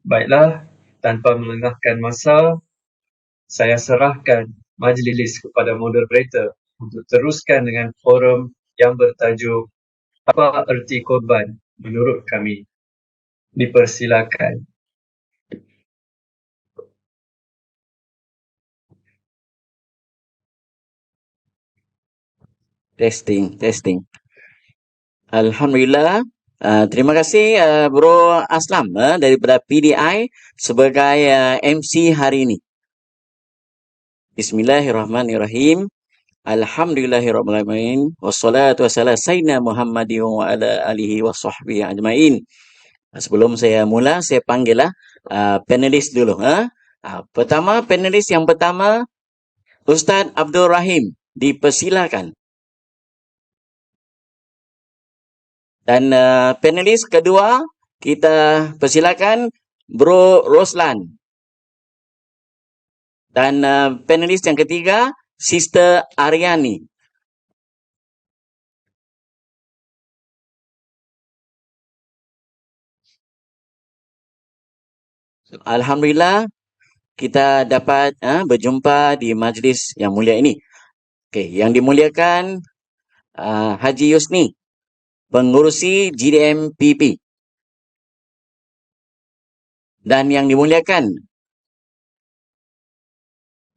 Baiklah, tanpa melengahkan masa, saya serahkan majlis kepada moderator untuk teruskan dengan forum yang bertajuk Apa Erti Korban menurut kami. Dipersilakan. Testing. Alhamdulillah. Terima kasih Bro Aslam daripada PDI sebagai MC hari ini. Bismillahirrahmanirrahim. Alhamdulillahirrahmanirrahim. Wassalatu wassalamu sayyidina Muhammadin wa ala alihi wa sahbihi ajma'in. Sebelum saya mula, saya panggillah panelis dulu. Panelis yang pertama, Ustaz Abdul Rahim. Dipersilakan. Dan panelis kedua, kita persilakan Bro Roslan. Dan panelis yang ketiga, Sister Aryani. Alhamdulillah, kita dapat berjumpa di majlis yang mulia ini. Okey, yang dimuliakan Haji Yusni, pengurusi GDM-PP. Dan yang dimuliakan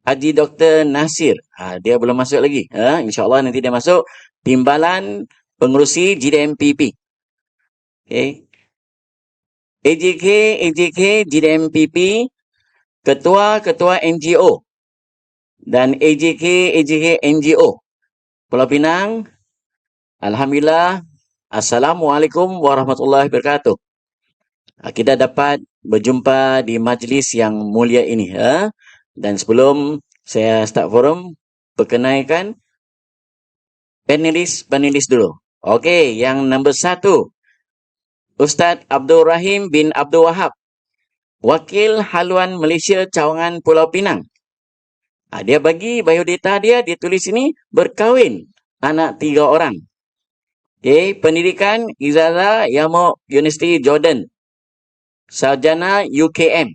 Haji Dr. Nasir. Dia belum masuk lagi. InsyaAllah nanti dia masuk. Timbalan pengurusi GDM-PP. Okay. AJK, GDM-PP, ketua-ketua NGO. Dan AJK, NGO. Pulau Pinang, Alhamdulillah. Assalamualaikum warahmatullahi wabarakatuh. Kita dapat berjumpa di majlis yang mulia ini. Dan sebelum saya start forum, perkenalkan panelis dulu. Okey, yang nombor 1, Ustaz Abdul Rahim bin Abdul Wahab, Wakil Haluan Malaysia Cawangan Pulau Pinang. Dia bagi biodata dia tulis sini, berkahwin, anak 3 orang. Okey, pendidikan Ijazah Yamuk University Jordan, sarjana UKM.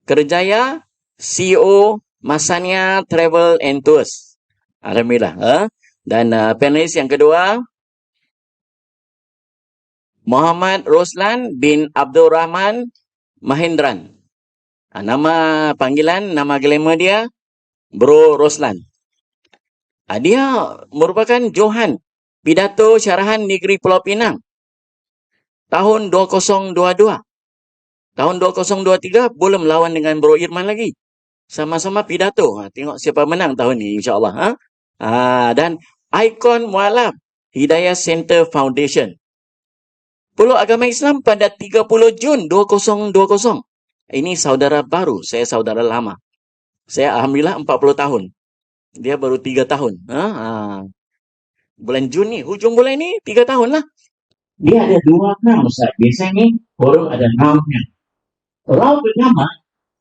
Kerjaya CEO Masania Travel and Tours. Alhamdulillah. Dan panelis yang kedua, Muhammad Roslan bin Abdul Rahman Mahendran. Nama panggilan, nama glamour dia, Bro Roslan. Dia merupakan Johan Pidato Syarahan Negeri Pulau Pinang tahun 2022. Tahun 2023 belum lawan dengan Bro Irman lagi. Sama-sama pidato. Tengok siapa menang tahun ni, insyaAllah. Dan ikon mualaf Hidayah Center Foundation. Pulau Agama Islam pada 30 Jun 2020. Ini saudara baru, saya saudara lama. Saya Alhamdulillah 40 tahun. Dia baru 3 tahun. Bulan Jun ni, hujung bulan ni 3 tahun lah. Dia ada 2 round, Ustaz. Biasanya forum ada roundnya. Round pertama,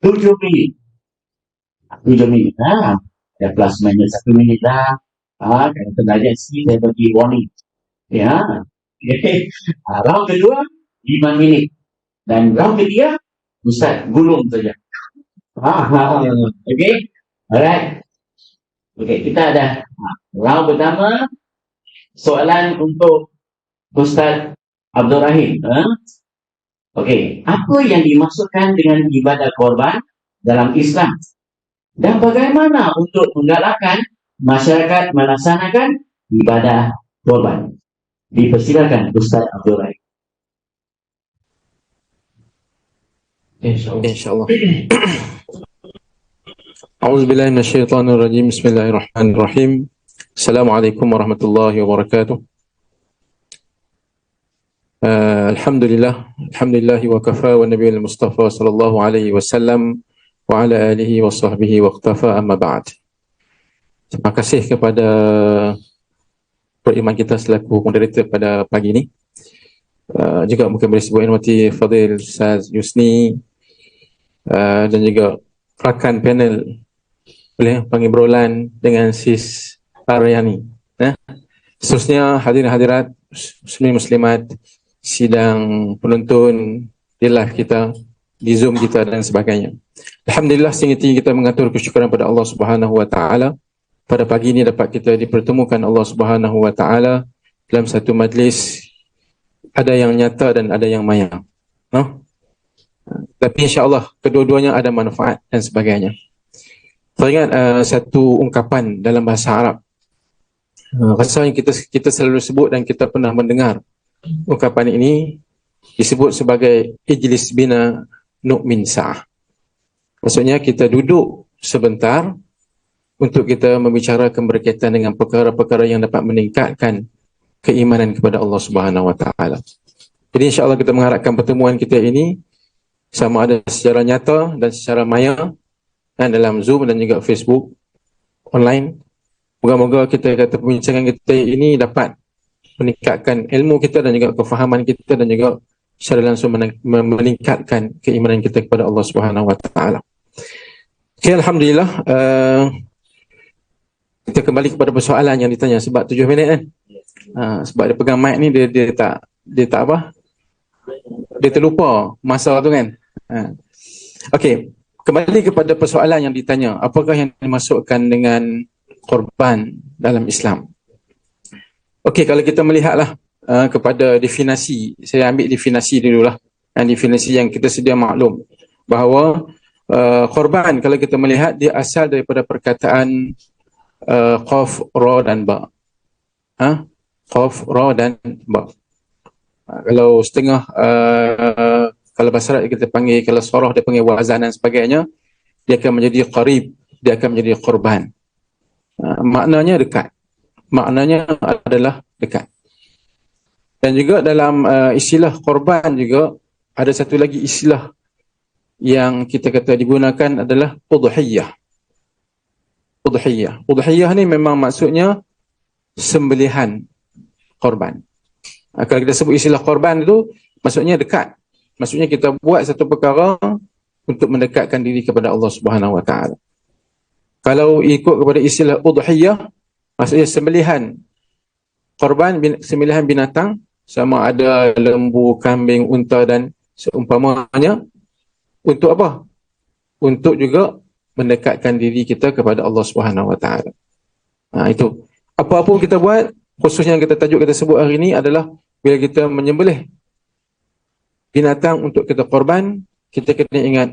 7 minit. 7 minit. Ada plus minus 1 minit lah. Kalau terlajar sikit, saya bagi warning. Ya. Okay. Round kedua, 5 minit. Dan round ketiga, Ustaz gulung saja. Okay. Alright. Okay, kita ada round pertama, soalan untuk Ustaz Abdul Rahim. Okey, apa yang dimaksudkan dengan ibadah korban dalam Islam? Dan bagaimana untuk menggalakkan masyarakat melaksanakan ibadah korban? Dipersilakan Ustaz Abdul Rahim. InsyaAllah. A'udzubillahi minasyaitonirrajim. Bismillahirrahmanirrahim. Assalamualaikum warahmatullahi wabarakatuh. Alhamdulillahi wa kafa wa nabiyil mustafa sallallahu alaihi wasallam wa ala alihi wa sahbihi wa iqtafa, amma ba'd. Terima kasih kepada periman kita selaku moderator pada pagi ini. Juga mungkin boleh sebut hormati Fadil Ustaz Yusni dan juga rakan panel boleh panggil berolan dengan Sis Aryani. Seterusnya hadirin hadirat muslimin muslimat sidang penonton di live kita di Zoom kita dan sebagainya. Alhamdulillah, sehingga kita mengatur kesyukuran pada Allah Subhanahu wa taala. Pada pagi ini dapat kita dipertemukan Allah Subhanahu wa taala dalam satu majlis, ada yang nyata dan ada yang maya. No? Tapi insya-Allah kedua-duanya ada manfaat dan sebagainya. Saya ingat satu ungkapan dalam bahasa Arab. Rasanya kita selalu sebut dan kita pernah mendengar ungkapan ini disebut sebagai ijlis bina nu'min sa'ah. Maksudnya kita duduk sebentar untuk kita membicarakan berkaitan dengan perkara-perkara yang dapat meningkatkan keimanan kepada Allah Subhanahu wa taala. Jadi insya-Allah kita mengharapkan pertemuan kita ini sama ada secara nyata dan secara maya dan dalam Zoom dan juga Facebook online. Moga-moga kita kata perbincangan kita ini dapat meningkatkan ilmu kita dan juga kefahaman kita dan juga secara langsung meningkatkan keimanan kita kepada Allah Subhanahu wa taala. Okay, alhamdulillah. Kita kembali kepada persoalan yang ditanya sebab 7 minit kan. Sebab dia pegang mic ni dia tak apa? Dia terlupa masa tu kan. Okey, kembali kepada persoalan yang ditanya, apakah yang dimasukkan dengan korban dalam Islam? Okey, kalau kita melihatlah kepada definisi, saya ambil definisi dululah. Definisi yang kita sedia maklum bahawa korban, kalau kita melihat, dia asal daripada perkataan qaf, ra dan ba. Qaf, ra dan ba. Kalau setengah kalau bahasa Arab kita panggil, kalau surah dia panggil wazan dan sebagainya, dia akan menjadi qarib, dia akan menjadi korban. Maknanya dekat. Maknanya adalah dekat. Dan juga dalam istilah korban juga ada satu lagi istilah yang kita kata digunakan adalah udhiyah. Udhiyah. Udhiyah ni memang maksudnya sembelihan korban. Kalau kita sebut istilah korban itu, maksudnya dekat. Maksudnya kita buat satu perkara untuk mendekatkan diri kepada Allah Subhanahu wa taala. Kalau ikut kepada istilah udhiyah, maksudnya sembelihan korban, sembelihan binatang, sama ada lembu, kambing, unta dan seumpamanya. Untuk apa? Untuk juga mendekatkan diri kita kepada Allah Subhanahu wa taala. Itu. Apa-apa kita buat, khususnya yang kita sebut hari ini adalah bila kita menyembelih binatang untuk kita korban, kita kena ingat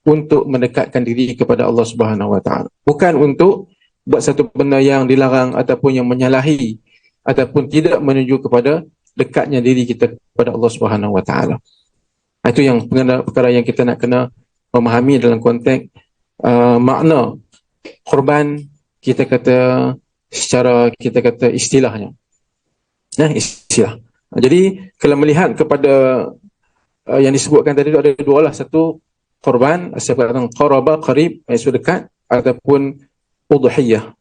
untuk mendekatkan diri kepada Allah Subhanahu wa taala. Bukan untuk buat satu benda yang dilarang ataupun yang menyalahi ataupun tidak menuju kepada dekatnya diri kita kepada Allah Subhanahu wa taala. Itu yang perkara yang kita nak kena memahami dalam konteks makna korban, kita kata secara kita kata istilahnya. Istilah. Jadi kalau melihat kepada yang disebutkan tadi itu ada dua lah. Satu korban, saya katakan qaraba, qarib, iaitu dekat, ataupun udhiyah.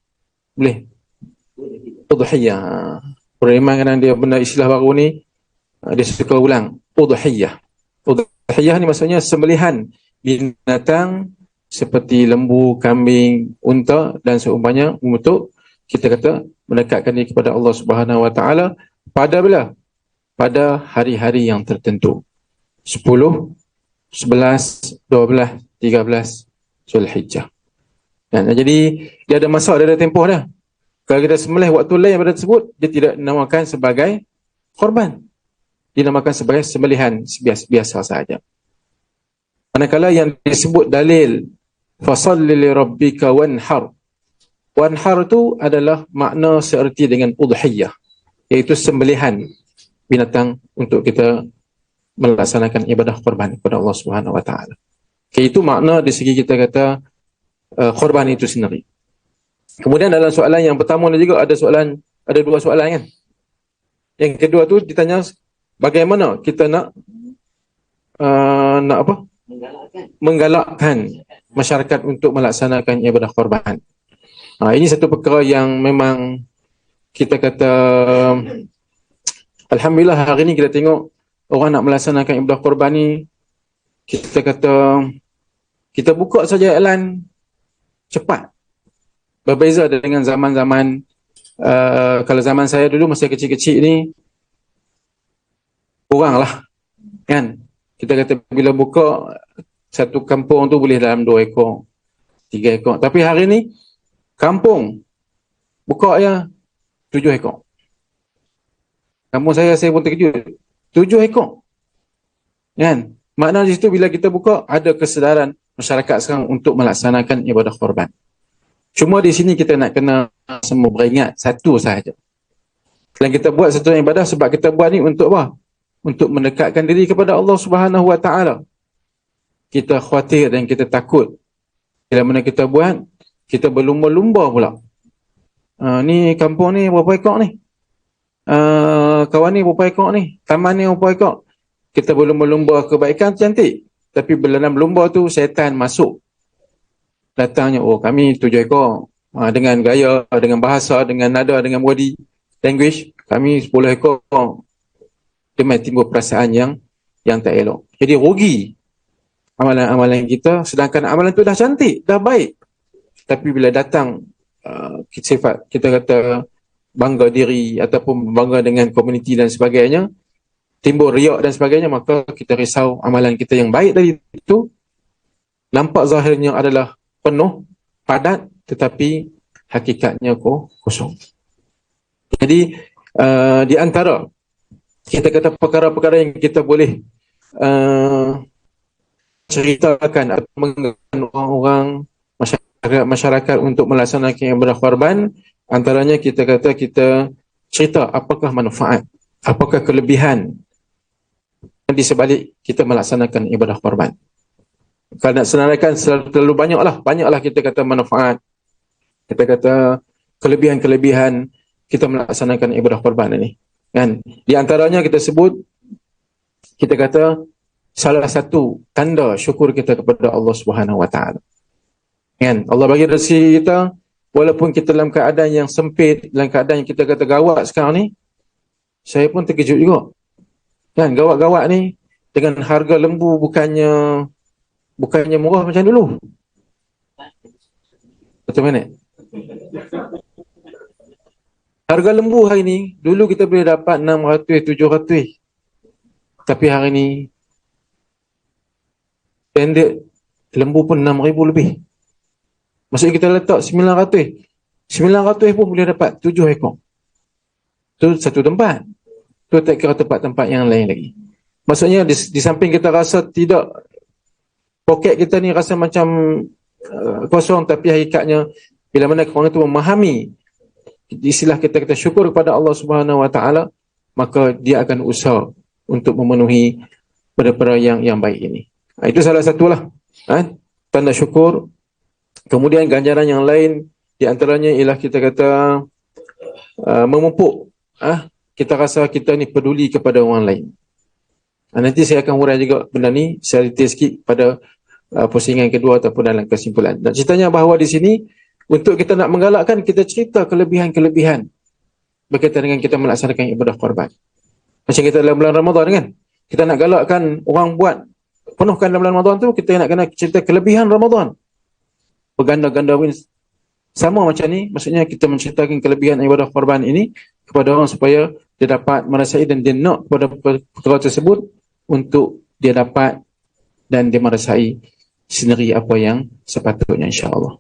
Boleh? Udhiyah. Memang kadang dia benda istilah baru ni dia suka ulang. Udhiyah. Udhiyah ni maksudnya sembelihan binatang seperti lembu, kambing, unta dan seumpamanya untuk kita kata mendekatkan diri kepada Allah Subhanahu wa taala pada bila? Pada hari-hari yang tertentu. 10, 11, 12, 13 Zulhijjah. Jadi dia ada masa, dia ada tempoh dah. Kalau kita sembelih waktu lain pada tersebut, dia tidak dinamakan sebagai korban. Dinamakan sebagai sembelihan biasa sahaja. Manakala yang disebut dalil fasalli li rabbika wanhar. Wanhar tu adalah makna seerti dengan udhiyah, iaitu sembelihan binatang untuk kita melaksanakan ibadah korban kepada Allah Subhanahu wa taala. Itu makna di segi kita kata korban itu sendiri. Kemudian dalam soalan yang pertama juga ada dua soalan kan. Yang kedua tu ditanya bagaimana kita nak apa? Menggalakkan masyarakat untuk melaksanakan ibadah korban. Ini satu perkara yang memang kita kata alhamdulillah hari ni kita tengok orang nak melaksanakan ibadah korban ni, kita kata kita buka saja iklan cepat. Berbeza dengan zaman-zaman kalau zaman saya dulu masa kecil-kecil ni kurang lah kan. kita kata bila buka satu kampung tu boleh dalam 2 ekor, 3 ekor. Tapi hari ni kampung buka ya 7 ekor. Kampung saya pun terkejut. 7 ekor. Kan? Makna di situ bila kita buka ada kesedaran masyarakat sekarang untuk melaksanakan ibadah korban. Cuma di sini kita nak kena semua beringat satu sahaja. Dan kita buat satu ibadah sebab kita buat ni untuk apa? Untuk mendekatkan diri kepada Allah Subhanahu Wa Taala. Kita khawatir dan kita takut bila mana kita buat, kita berlumba-lumba pula. Ni kampung ni berapa ekor ni? Kawan ni berapa ekor ni? Taman ni berapa ekor? Kita berlumba-lumba kebaikan cantik. Tapi dalam lumba tu syaitan masuk. Datangnya, kami 7 ekor. Dengan gaya, dengan bahasa, dengan nada, dengan body language, kami 10 ekor. Dia timbul perasaan yang tak elok. Jadi rugi amalan-amalan kita, sedangkan amalan tu dah cantik, dah baik. Tapi bila datang sifat kita kata bangga diri ataupun bangga dengan komuniti dan sebagainya, timbul riak dan sebagainya, maka kita risau amalan kita yang baik tadi itu nampak zahirnya adalah penuh, padat, tetapi hakikatnya kosong. Jadi di antara kita kata perkara-perkara yang kita boleh ceritakan atau menggerakkan orang-orang masyarakat untuk melaksanakan ibadah korban, antaranya kita kata kita cerita apakah manfaat, apakah kelebihan di sebalik kita melaksanakan ibadah korban. Kalau nak senaraikan terlalu banyaklah kita kata manfaat, kita kata kelebihan-kelebihan kita melaksanakan ibadah korban ini. Kan? Di antaranya kita sebut, kita kata salah satu tanda syukur kita kepada Allah Subhanahu Wa Taala. Kan? Allah bagi rezeki kita walaupun kita dalam keadaan yang sempit, dalam keadaan yang kita kata gawat sekarang ni. Saya pun terkejut juga. Kan, gawat-gawat ni dengan harga lembu bukannya murah macam dulu. Betul mana? Harga lembu hari ni, dulu kita boleh dapat 600, 700. Tapi hari ni standard lembu pun 6,000 lebih. Maksudnya kita letak 900. 900 pun boleh dapat 7 ekor. Itu satu tempat. Itu tak kira tempat-tempat yang lain lagi. Maksudnya di samping kita rasa tidak, poket kita ni rasa macam kosong, tapi hakikatnya bila mana orang itu memahami istilah kita syukur kepada Allah Subhanahu Wa Taala, maka dia akan usaha untuk memenuhi perkara yang baik ini. Itu salah satulah tanda syukur. Kemudian ganjaran yang lain di antaranya ialah kita kata memupuk. Kita rasa kita ni peduli kepada orang lain. Nanti saya akan urai juga benda ni, saya detail sikit pada pusingan kedua ataupun dalam kesimpulan. Dan ceritanya bahawa di sini untuk kita nak menggalakkan, kita cerita kelebihan-kelebihan berkaitan dengan kita melaksanakan ibadah korban. Macam kita dalam bulan Ramadan kan, kita nak galakkan orang buat, penuhkan dalam bulan Ramadan tu, kita nak kena cerita kelebihan Ramadan. Berganda-ganda pun sama macam ni, maksudnya kita menceritakan kelebihan ibadah korban ini kepada orang supaya dia dapat merasai dan dia nak pada perkara tersebut untuk dia dapat dan dia merasai sendiri apa yang sepatutnya, insya-Allah.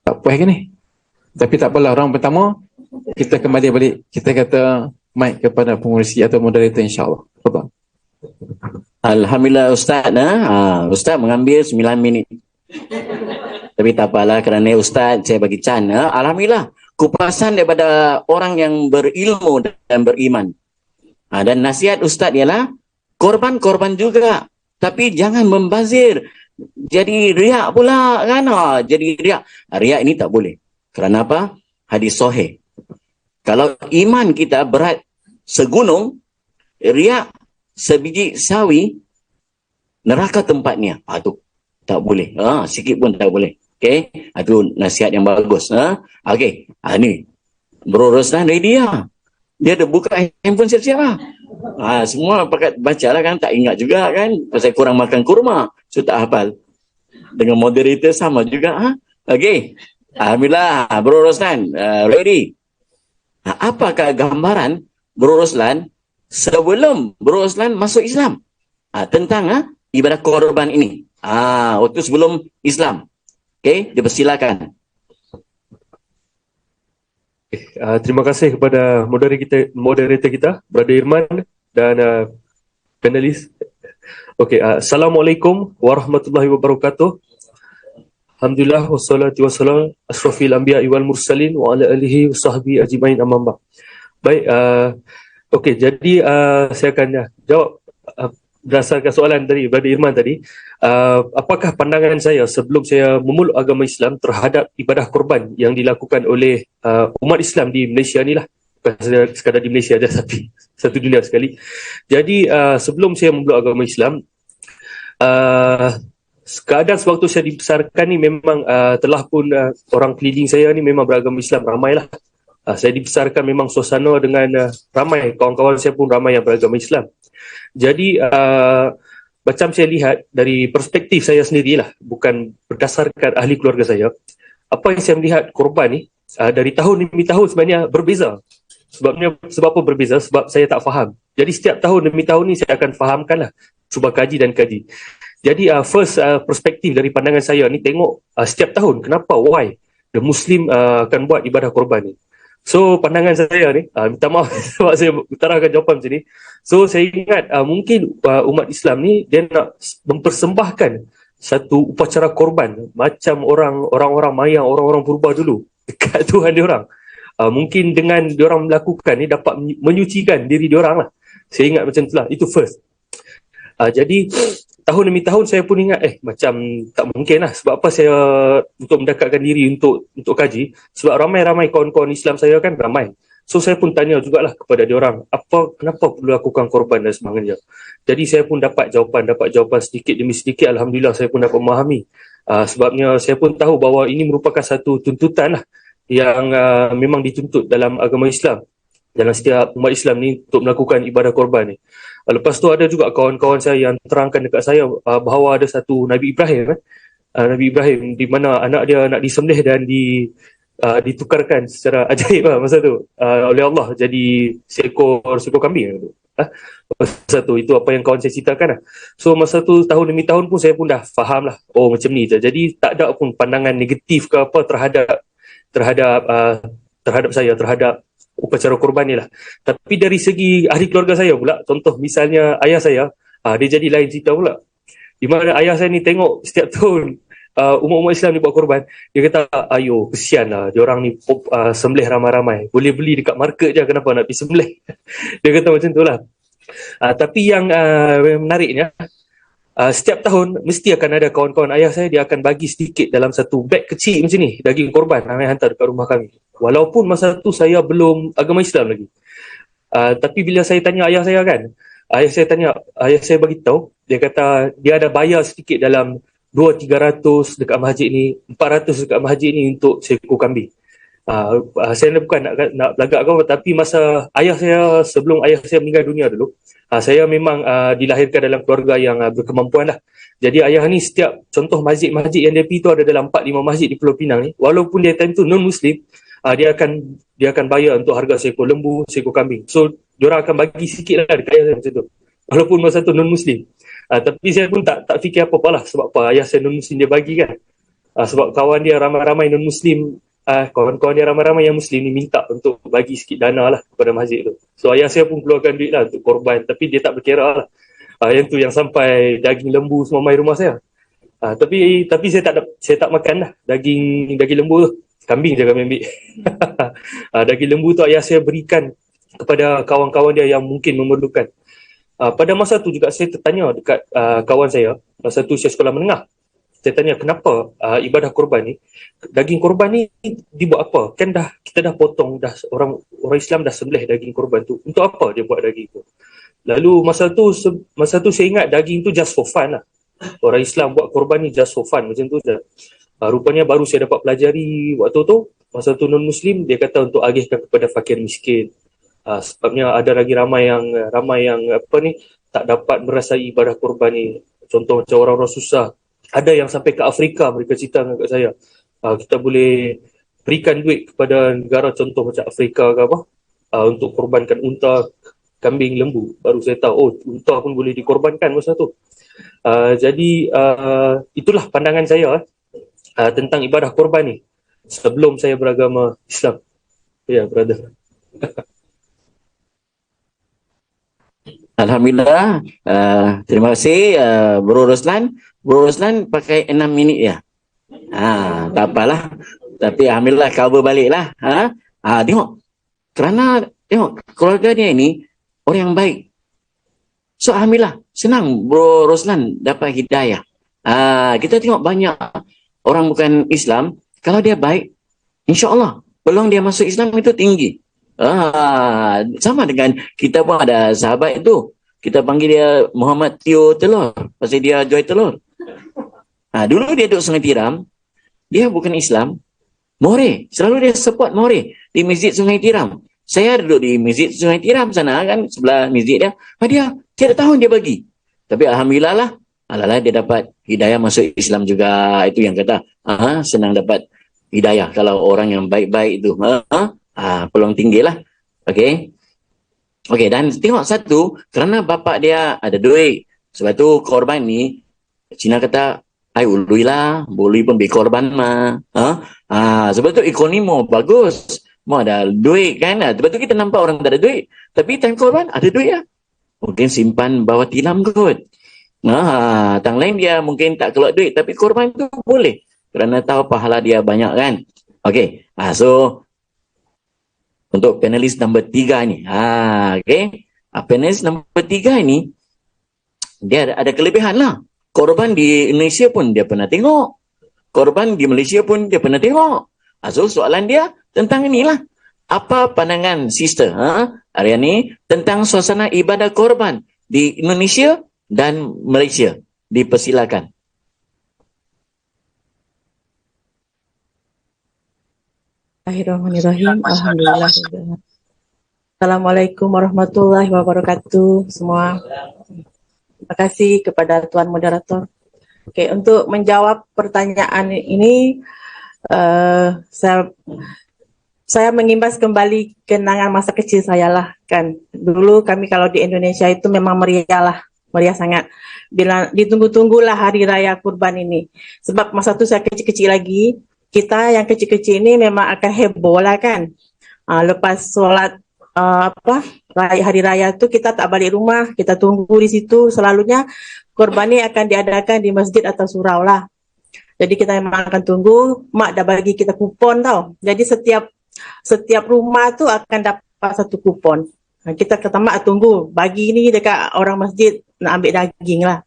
Tak puas ke ni? Tapi tak apalah, orang pertama kita kembali balik, kita kata mic kepada pengurusi atau moderator, insya-Allah. Fadhal. Alhamdulillah Ustaz. Ustaz mengambil 9 minit. Tapi tak apalah, kerana Ustaz saya bagi can. Alhamdulillah, kupasan daripada orang yang berilmu dan beriman. Dan nasihat Ustaz ialah korban-korban juga, tapi jangan membazir. Jadi riak pula kan. Jadi riak. Riak ini tak boleh. Kerana apa? Hadis sahih. Kalau iman kita berat segunung, riak sebiji sawi, neraka tempatnya. Itu tak boleh. Sikit pun tak boleh. Okey, itu nasihat yang bagus. Okey, ni Bro Roslan ready lah. Dia ada buka handphone siap-siap lah. Semua pakat baca lah kan, tak ingat juga kan. Pasal kurang makan kurma, so tak hafal. Dengan moderator sama juga. Okey, alhamdulillah Bro Roslan ready. Apakah gambaran Bro Roslan sebelum Bro Roslan masuk Islam? tentang ibadah korban ini. Waktu sebelum Islam. Okey, dipersilakan. Terima kasih kepada moderator kita, Brother Irman dan panelis. Okey, Assalamualaikum warahmatullahi wabarakatuh. Alhamdulillah wassalatu wassalam asrafil anbiya'i wal mursalin wa ala alihi wa sahbihi ajmain amma ba'd. Baik, okey, jadi saya akan jawab berdasarkan soalan dari Brother Irman tadi. Apakah pandangan saya sebelum saya memeluk agama Islam terhadap ibadah korban yang dilakukan oleh umat Islam di Malaysia ni lah. Bukan sekadar di Malaysia saja, tapi satu dunia sekali. Jadi sebelum saya memeluk agama Islam, keadaan sewaktu saya dibesarkan ni memang telah pun orang keliling saya ni memang beragama Islam ramailah. Saya dibesarkan memang suasana dengan ramai, kawan-kawan saya pun ramai yang beragama Islam. Jadi macam saya lihat dari perspektif saya sendirilah, bukan berdasarkan ahli keluarga saya, apa yang saya melihat korban ni dari tahun demi tahun sebenarnya berbeza. Sebab apa berbeza? Sebab saya tak faham. Jadi setiap tahun demi tahun ni saya akan fahamkanlah, cuba kaji dan kaji. Jadi first perspektif dari pandangan saya ni tengok setiap tahun kenapa, why the Muslim akan buat ibadah korban ni. So pandangan saya ni, minta maaf sebab saya utarakan jawapan macam ni. So saya ingat mungkin umat Islam ni dia nak mempersembahkan satu upacara korban macam orang-orang mayang, orang-orang purba dulu dekat Tuhan diorang. Mungkin dengan diorang melakukan ni dapat menyucikan diri diorang lah. Saya ingat macam itulah, itu first. Jadi tahun demi tahun saya pun ingat macam tak mungkin lah. Sebab apa saya untuk mendekatkan diri untuk kaji, sebab ramai-ramai kawan-kawan Islam saya kan ramai. So saya pun tanya jugalah kepada diorang, kenapa perlu lakukan korban dan sebagainya. Jadi saya pun dapat jawapan sedikit demi sedikit. Alhamdulillah saya pun dapat memahami. Sebabnya saya pun tahu bahawa ini merupakan satu tuntutan lah yang memang dituntut dalam agama Islam, dalam setiap umat Islam ni untuk melakukan ibadah korban ni. Lepas tu ada juga kawan-kawan saya yang terangkan dekat saya bahawa ada satu Nabi Ibrahim, Nabi Ibrahim di mana anak dia nak disembelih dan ditukarkan secara ajaib masa tu oleh Allah jadi seekor kambing. Masa tu itu apa yang kawan saya ceritakan lah. So masa tu tahun demi tahun pun saya pun dah faham lah, macam ni je. Jadi tak ada pun pandangan negatif ke apa terhadap saya, terhadap upacara korban ni lah. Tapi dari segi ahli keluarga saya pula, contoh misalnya ayah saya, dia jadi lain cerita pula. Di mana ayah saya ni tengok setiap tahun umat-umat Islam ni buat korban, dia kata, ayo kesian lah, diorang ni sembelih ramai-ramai, boleh beli dekat market je, kenapa nak pergi sembelih. Dia kata macam tu lah. Tapi yang menariknya, setiap tahun mesti akan ada kawan-kawan ayah saya, dia akan bagi sedikit dalam satu beg kecil macam ni, daging korban, ramai hantar dekat rumah kami. Walaupun masa tu saya belum agama Islam lagi. Tapi bila saya tanya ayah saya kan, ayah saya bagi tahu, dia kata dia ada bayar sedikit dalam 200-300 dekat masjid ni, 400 dekat masjid ni untuk seekor kambing. Saya bukan nak belagak kau, tapi masa sebelum ayah saya meninggal dunia dulu, saya memang dilahirkan dalam keluarga yang berkemampuan lah. Jadi ayah ni setiap contoh masjid-masjid yang dia pergi tu ada dalam 4-5 masjid di Pulau Pinang ni, walaupun dia time tu non-Muslim, dia akan bayar untuk harga seekor lembu, seekor kambing. So diorang akan bagi sikit lah dekat ayah saya macam tu, walaupun masa tu non-Muslim. Tapi saya pun tak fikir apa-apa lah. Sebab apa, ayah saya non-Muslim dia bagi kan. Sebab kawan dia ramai-ramai non-Muslim, kawan-kawan dia ramai-ramai yang Muslim ni minta untuk bagi sikit dana lah kepada masjid tu. So ayah saya pun keluarkan duit lah untuk korban, tapi dia tak berkira lah. Yang tu yang sampai daging lembu semua mai rumah saya. Tapi saya tak makan lah daging lembu tu. Kambing je kami ambil. Daging lembu tu ayah saya berikan kepada kawan-kawan dia yang mungkin memerlukan. Pada masa tu juga saya tertanya dekat kawan saya, masa tu saya sekolah menengah. Saya tanya kenapa ibadah korban ni, daging korban ni dibuat apa? Kan kita dah potong, orang Islam dah sembelih daging korban tu. Untuk apa dia buat daging tu? Lalu masa tu saya ingat daging tu just for fun lah. Orang Islam buat korban ni just for fun, macam tu je. Rupanya baru saya dapat pelajari waktu tu, masa tu non-Muslim, dia kata untuk agihkan kepada fakir miskin. Sebabnya ada lagi ramai yang tak dapat merasai ibadah korban ni. Contoh macam orang-orang susah, ada yang sampai ke Afrika, mereka cerita dengan saya, kita boleh berikan duit kepada negara contoh macam Afrika ke apa, untuk korbankan unta kambing lembu. Baru saya tahu, oh unta pun boleh dikorbankan masa tu. Jadi itulah pandangan saya tentang ibadah korban ni sebelum saya beragama Islam. Ya, brother. Alhamdulillah. Terima kasih Bro Roslan. Bro Roslan pakai 6 minit ya. Tak apalah. Tapi alhamdulillah cover balik lah. Tengok. Kerana tengok keluarga dia ini orang yang baik. So alhamdulillah senang Bro Roslan dapat hidayah. Kita tengok banyak orang bukan Islam, kalau dia baik, insya-Allah peluang dia masuk Islam itu tinggi. Sama dengan kita pun ada sahabat itu. Kita panggil dia Muhammad Tio Telur. Pasal dia jual telur. Dulu dia duduk Sungai Tiram. Dia bukan Islam. More. Selalu dia support More. Di Masjid Sungai Tiram. Saya duduk di Masjid Sungai Tiram sana kan. Sebelah masjid dia. Dia tiada tahun dia bagi. Tapi Alhamdulillah lah. Dia dapat hidayah masuk Islam juga. Itu yang kata. Senang dapat hidayah. Kalau orang yang baik-baik itu. Peluang tinggi lah. Okey, dan tengok satu, kerana bapak dia ada duit. Sebab tu korban ni, Cina kata, ai ului lah, boleh pun berkorban mah. Sebab tu ekonomi mau bagus. Mau ada duit kan. Sebab tu kita nampak orang tak ada duit. Tapi time korban ada duit lah. Mungkin simpan bawah tilam kot. Tang lain dia mungkin tak keluar duit. Tapi korban tu boleh. Kerana tahu pahala dia banyak kan. Okey, so untuk panelis nombor 3 ni. Okey. Panelis nombor 3 ni dia ada kelebihan lah. Korban di Indonesia pun dia pernah tengok. Korban di Malaysia pun dia pernah tengok. So soalan dia tentang inilah. Apa pandangan sister hari ni tentang suasana ibadah korban di Indonesia dan Malaysia? Dipersilakan. Bismillahirrahmanirrahim. Alhamdulillah. Assalamualaikum warahmatullahi wabarakatuh semua. Terima kasih kepada Tuan Moderator. Okey, untuk menjawab pertanyaan ini, saya mengimbas kembali kenangan masa kecil saya lah kan. Dulu kami kalau di Indonesia itu memang meriah lah, meriah sangat. Bila ditunggu-tunggulah hari raya kurban ini. Sebab masa tu saya kecil-kecil lagi. Kita yang kecil-kecil ini memang akan heboh lah kan. Lepas solat hari raya tu kita tak balik rumah, kita tunggu di situ. Selalunya korban ni akan diadakan di masjid atau surau lah. Jadi kita memang akan tunggu. Mak dah bagi kita kupon tau. Jadi setiap rumah tu akan dapat satu kupon. Kita kata mak tunggu, bagi ni dekat orang masjid nak ambil daging lah.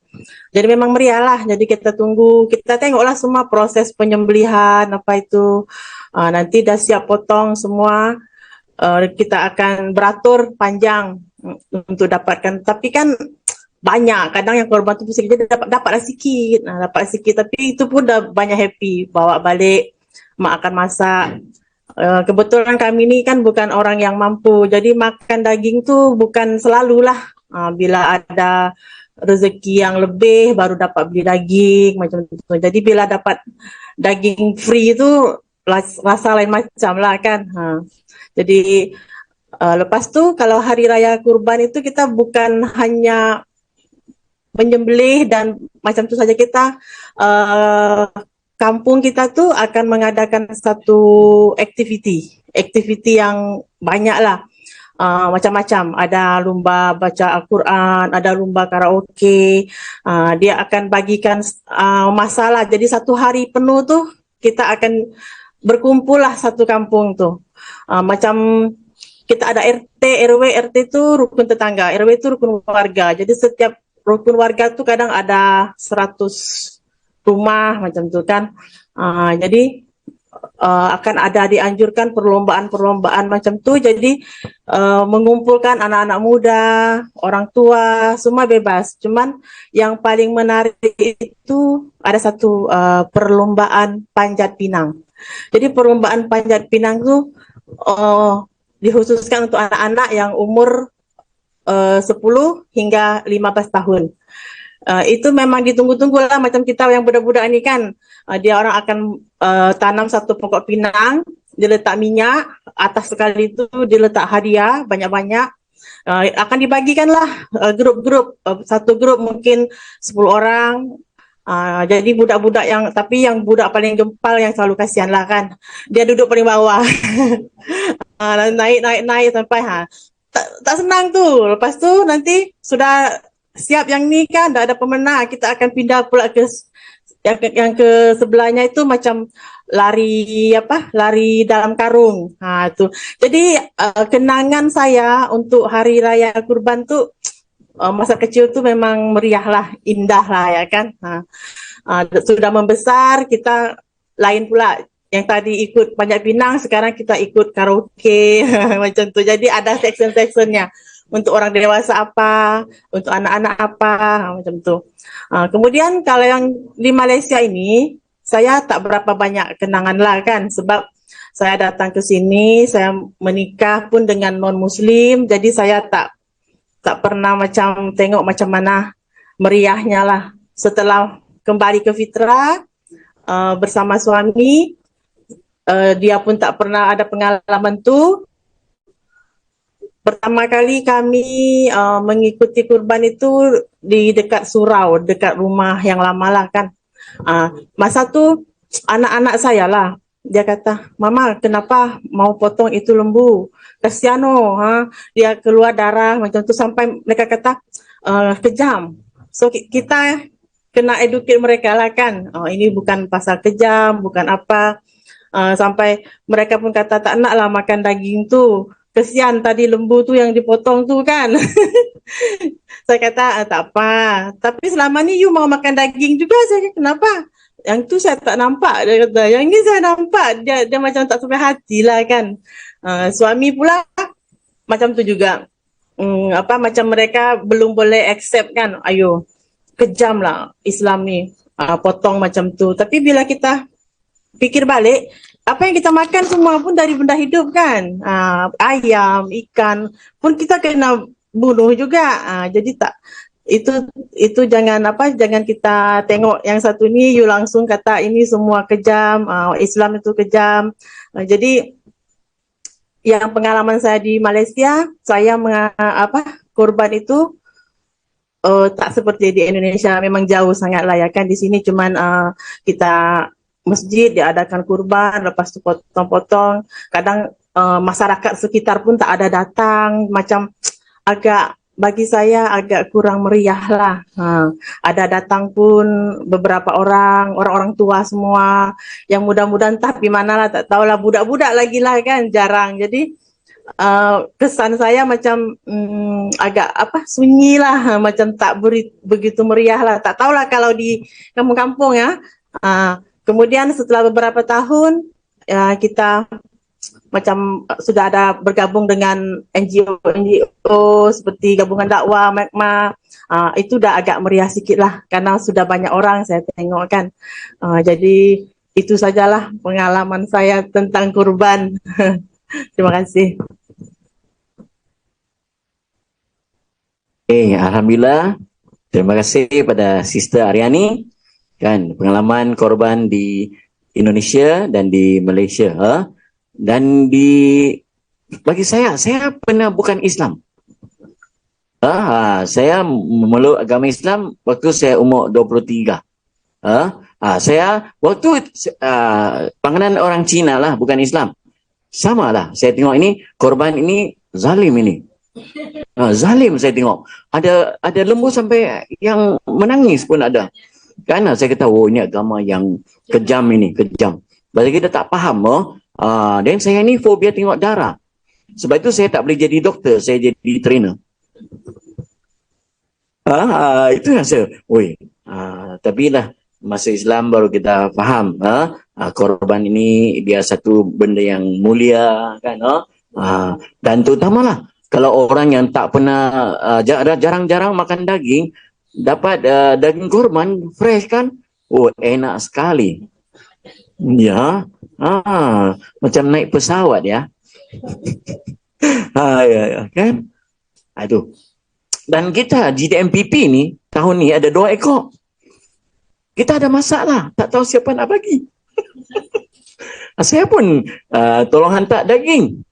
Jadi memang meriah lah. Jadi kita tunggu, kita tengoklah semua proses penyembelihan apa itu. Nanti dah siap potong semua. Kita akan beratur panjang untuk dapatkan. Tapi kan banyak, kadang yang korban tu sikit dapatlah sikit. Dapat sikit, tapi itu pun dah banyak happy. Bawa balik, mak akan masak. Kebetulan kami ni kan bukan orang yang mampu. Jadi makan daging tu bukan selalulah. Bila ada rezeki yang lebih baru dapat beli daging macam tu. Jadi bila dapat daging free tu rasa lain macam lah kan. Jadi lepas tu kalau hari raya kurban itu kita bukan hanya menyembelih dan macam tu saja, kita kampung kita tu akan mengadakan satu aktiviti yang banyak lah. Macam-macam, ada lumba baca Al-Quran, ada lumba karaoke, dia akan bagikan masalah. Jadi satu hari penuh tu kita akan berkumpul lah satu kampung tu. Macam kita ada RT, RW, RT tu rukun tetangga, RW tu rukun warga. Jadi setiap rukun warga tu kadang ada 100 rumah macam tu kan. Jadi akan ada dianjurkan perlombaan macam tu. Jadi mengumpulkan anak-anak muda, orang tua, semua bebas. Cuman yang paling menarik itu ada satu perlombaan panjat pinang. Jadi perlombaan panjat pinang tu dikhususkan untuk anak-anak yang umur 10 hingga 15 tahun. Itu memang ditunggu-tunggu lah, macam kita yang budak-budak ni kan. Dia orang akan tanam satu pokok pinang, dia letak minyak, atas sekali itu dia letak hadiah banyak-banyak. akan dibagikanlah grup-grup, satu grup mungkin 10 orang. Jadi budak-budak yang budak paling gempal yang selalu kasihan lah kan. Dia duduk paling bawah. Naik sampai tak senang tu. Lepas tu nanti sudah siap yang ni kan, dah ada pemenang, kita akan pindah pula ke yang ke sebelahnya itu macam lari dalam karung. Tu. Jadi kenangan saya untuk hari raya Kurban tu masa kecil tu memang meriah lah, indah lah ya kan. Sudah membesar kita lain pula. Yang tadi ikut Panjat Pinang, sekarang kita ikut karaoke macam tu. Jadi ada section-sectionnya. Untuk orang dewasa apa, untuk anak-anak apa, macam tu. Kemudian kalau yang di Malaysia ini, saya tak berapa banyak kenangan lah kan. Sebab saya datang ke sini, saya menikah pun dengan non-Muslim. Jadi saya tak pernah macam tengok macam mana meriahnya lah. Setelah kembali ke fitrah bersama suami, dia pun tak pernah ada pengalaman tu. Pertama kali kami mengikuti kurban itu di dekat surau, dekat rumah yang lama lah kan. Masa tu anak-anak saya lah, dia kata, "Mama, kenapa mau potong itu lembu? Kasihan dia keluar darah macam tu," sampai mereka kata kejam. So kita kena educate mereka lah kan. Ini bukan pasal kejam, bukan apa. Sampai mereka pun kata tak nak lah makan daging tu. Kesian tadi lembu tu yang dipotong tu kan. Saya kata tak apa. Tapi selama ni you mau makan daging juga. Saya kata kenapa? Yang tu saya tak nampak. Dia kata yang ni saya nampak. Dia macam tak sampai hati lah kan. Suami pula macam tu juga. Macam mereka belum boleh accept kan. Ayo kejam lah Islam ni. Potong macam tu. Tapi bila kita fikir balik, apa yang kita makan semua pun dari benda hidup kan. Ayam, ikan pun kita kena bunuh juga. Jadi tak itu jangan kita tengok yang satu ni you langsung kata ini semua kejam, Islam itu kejam. Jadi yang pengalaman saya di Malaysia, saya kurban itu tak seperti di Indonesia, memang jauh sangat lah ya kan. Di sini cuman kita masjid diadakan kurban, lepas tu potong-potong. Kadang masyarakat sekitar pun tak ada datang, macam bagi saya agak kurang meriah lah. Ada datang pun beberapa orang tua semua, yang muda-muda entah di mana lah, tak tahulah, budak-budak lagi lah kan, jarang. Jadi kesan saya macam agak sunyi lah, macam tak begitu meriah lah. Tak tahulah kalau di kampung-kampung ya. Kemudian setelah beberapa tahun kita macam sudah ada bergabung dengan NGO seperti Gabungan Dakwah, MAGMA. Itu dah agak meriah sikit lah karena sudah banyak orang saya tengok kan. Jadi itu sajalah pengalaman saya tentang kurban. Terima kasih. Alhamdulillah. Terima kasih pada Sister Aryani. Kan, pengalaman korban di Indonesia dan di Malaysia. Dan bagi saya pernah bukan Islam. Saya memeluk agama Islam waktu saya umur 23. Saya waktu panganan orang Cina lah, bukan Islam. Sama lah, saya tengok ini korban ini zalim ini. Zalim saya tengok. Ada lembu sampai yang menangis pun ada. Kerana saya kata, ini agama yang kejam ini, kejam. Sebab kita tak faham. Dan saya ni fobia tengok darah. Sebab itu saya tak boleh jadi doktor, saya jadi trainer. Itu yang saya, tapi lah, masa Islam baru kita faham. Korban ini dia satu benda yang mulia. Kan? Dan terutamalah, kalau orang yang tak pernah, jarang-jarang makan daging, dapat daging korban fresh kan, enak sekali ya, macam naik pesawat ya. Ya kan. Aduh. Dan kita GDMPP ni tahun ni ada 2 ekor. Kita ada masalah, tak tahu siapa nak bagi. Saya pun tolong hantar daging,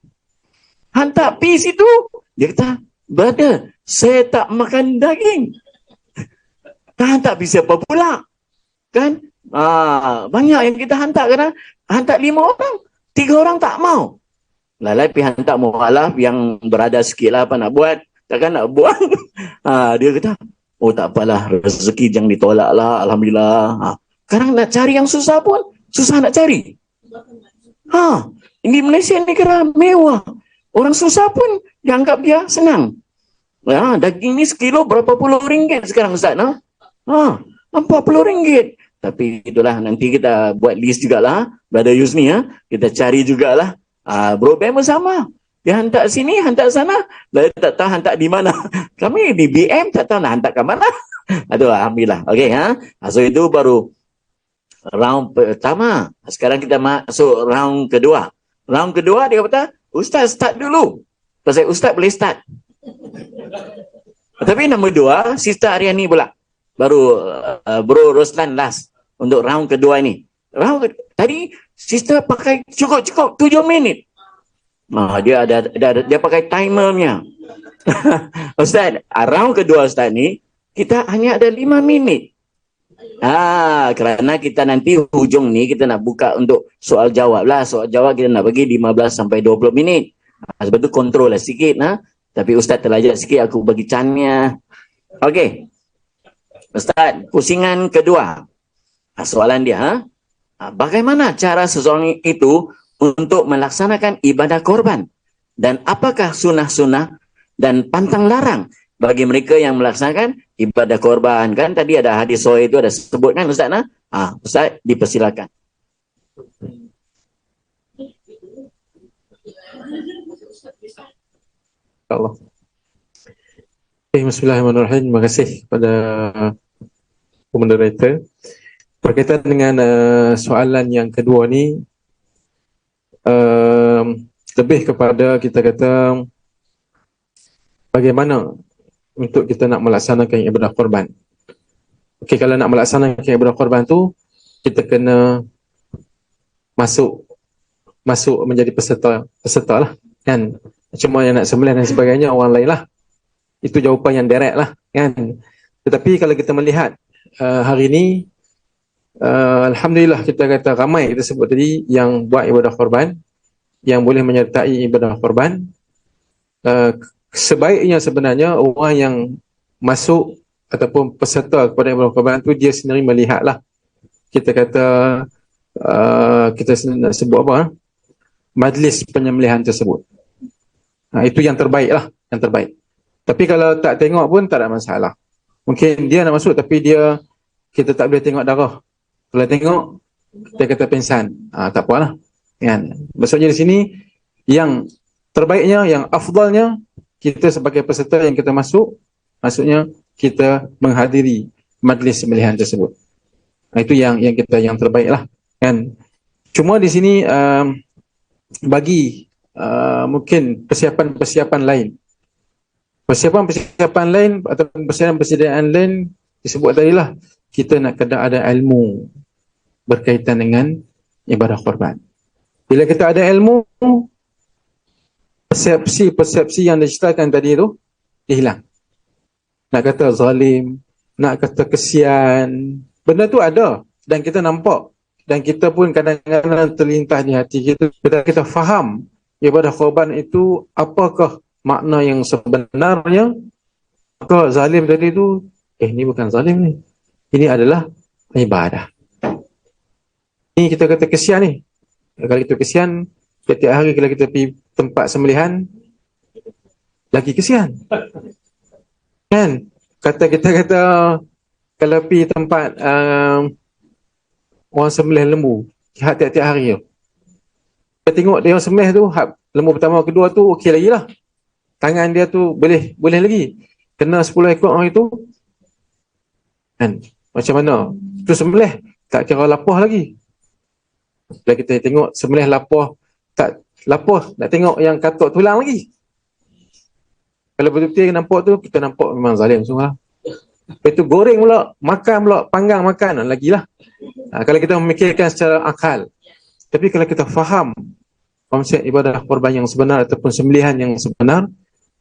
hantar pergi situ, dia kata brother, saya tak makan daging. Tak bisa apa pula. Kan? Banyak yang kita hantar kadang. Hantar 5 orang. 3 orang tak mau. Lalai pergi hantar mualaf yang berada sikit lah apa nak buat. Takkan nak buat. Dia kata, oh tak apalah, rezeki jangan ditolak lah. Alhamdulillah. Sekarang nak cari yang susah pun, susah nak cari. Ini Malaysia negara mewah. Orang susah pun dianggap dia senang. Daging ni sekilo berapa puluh ringgit sekarang Ustaz. 40 ringgit. Tapi itulah, nanti kita buat list jugalah. Brother Yusni, kita cari jugalah. Bro BM sama. Dia hantar sini, hantar sana. Dia tak tahu hantar di mana. Kami di BM tak tahu nak hantar ke mana. Aduh, alhamdulillah. Okey, so itu baru round pertama. Sekarang kita masuk round kedua. Round kedua dia kata, Ustaz start dulu. Pasal Ustaz boleh start. Tapi nombor 2, Sister Aryani pula. Baru Bro Roslan last untuk round kedua ini. Tadi Sister pakai cukup 7 minit. Dia pakai timernya. Ustaz, round kedua Ustaz ni kita hanya ada 5 minit. Kerana kita nanti hujung ni kita nak buka untuk soal jawab lah. Soal jawab kita nak bagi 15 sampai 20 minit. Sebab tu kontrol lah sikit. Tapi Ustaz terlajak sikit, aku bagi cannya. Okey. Ustaz, pusingan kedua. Soalan dia, bagaimana cara seseorang itu untuk melaksanakan ibadah korban? Dan apakah sunnah-sunnah dan pantang larang bagi mereka yang melaksanakan ibadah korban? Kan tadi ada hadis sahih itu ada sebut kan Ustaz? Ustaz dipersilakan. Allah. Bismillahirrahmanirrahim. Terima kasih kepada moderator. Berkaitan dengan soalan yang kedua ni, lebih kepada kita kata bagaimana untuk kita nak melaksanakan ibadah korban. Okey, kalau nak melaksanakan ibadah korban tu, kita kena masuk menjadi peserta lah kan. Cuma yang nak sembelih dan sebagainya orang lain lah. Itu jawapan yang direct lah kan. Tetapi kalau kita melihat hari ini, alhamdulillah kita kata ramai kita sebut tadi yang buat ibadah korban, yang boleh menyertai ibadah korban. Sebaiknya sebenarnya orang yang masuk ataupun peserta kepada ibadah korban tu dia sendiri melihatlah. Kita kata kita nak sebut apa? Majlis penyembelihan tersebut. Itu yang terbaik lah, yang terbaik. Tapi kalau tak tengok pun tak ada masalah. Mungkin dia nak masuk tapi kita tak boleh tengok darah. Kalau tengok, kita kata pingsan. Tak apalah. Kan? Maksudnya di sini, yang terbaiknya, yang afdalnya, kita sebagai peserta yang kita masuk, maksudnya kita menghadiri majlis sembelihan tersebut. Itu yang terbaik lah. Kan? Cuma di sini, bagi mungkin persiapan-persiapan lain. Persiapan-persiapan lain atau persediaan lain disebut tadilah kita nak kena ada ilmu berkaitan dengan ibadah korban. Bila kita ada ilmu, persepsi yang diceritakan tadi tu dia hilang. Nak kata zalim, nak kata kesian, benda tu ada dan kita nampak dan kita pun kadang-kadang terlintas di hati kita. Kita faham ibadah korban itu apakah makna yang sebenarnya. Maka zalim tadi tu, ni bukan zalim ni. Ini adalah ibadah. Ini kita kata kesian ni. Kalau kita kesian, setiap hari kalau kita pergi tempat sembelihan, lagi kesian. Kan? Kita kata, kalau pergi tempat orang sembelih lembu, tiap-tiap hari tu. Kita tengok dia orang sembelih tu, lembu pertama, kedua tu, okey lagi lah. Tangan dia tu boleh lagi. Kena 10 ekor orang itu. Kan? Macam mana? Tu sembelih, tak kira lapah lagi. Bila kita tengok sembelih lapah, tak lapah, nak tengok yang katuk tulang lagi. Kalau betul-betul nampak tu, kita nampak memang zalim semua lah. Lepas tu goreng pula, makan pula, panggang makan lagi lah. Kalau kita memikirkan secara akal. Tapi kalau kita faham konsep ibadah korban yang sebenar ataupun sembelihan yang sebenar,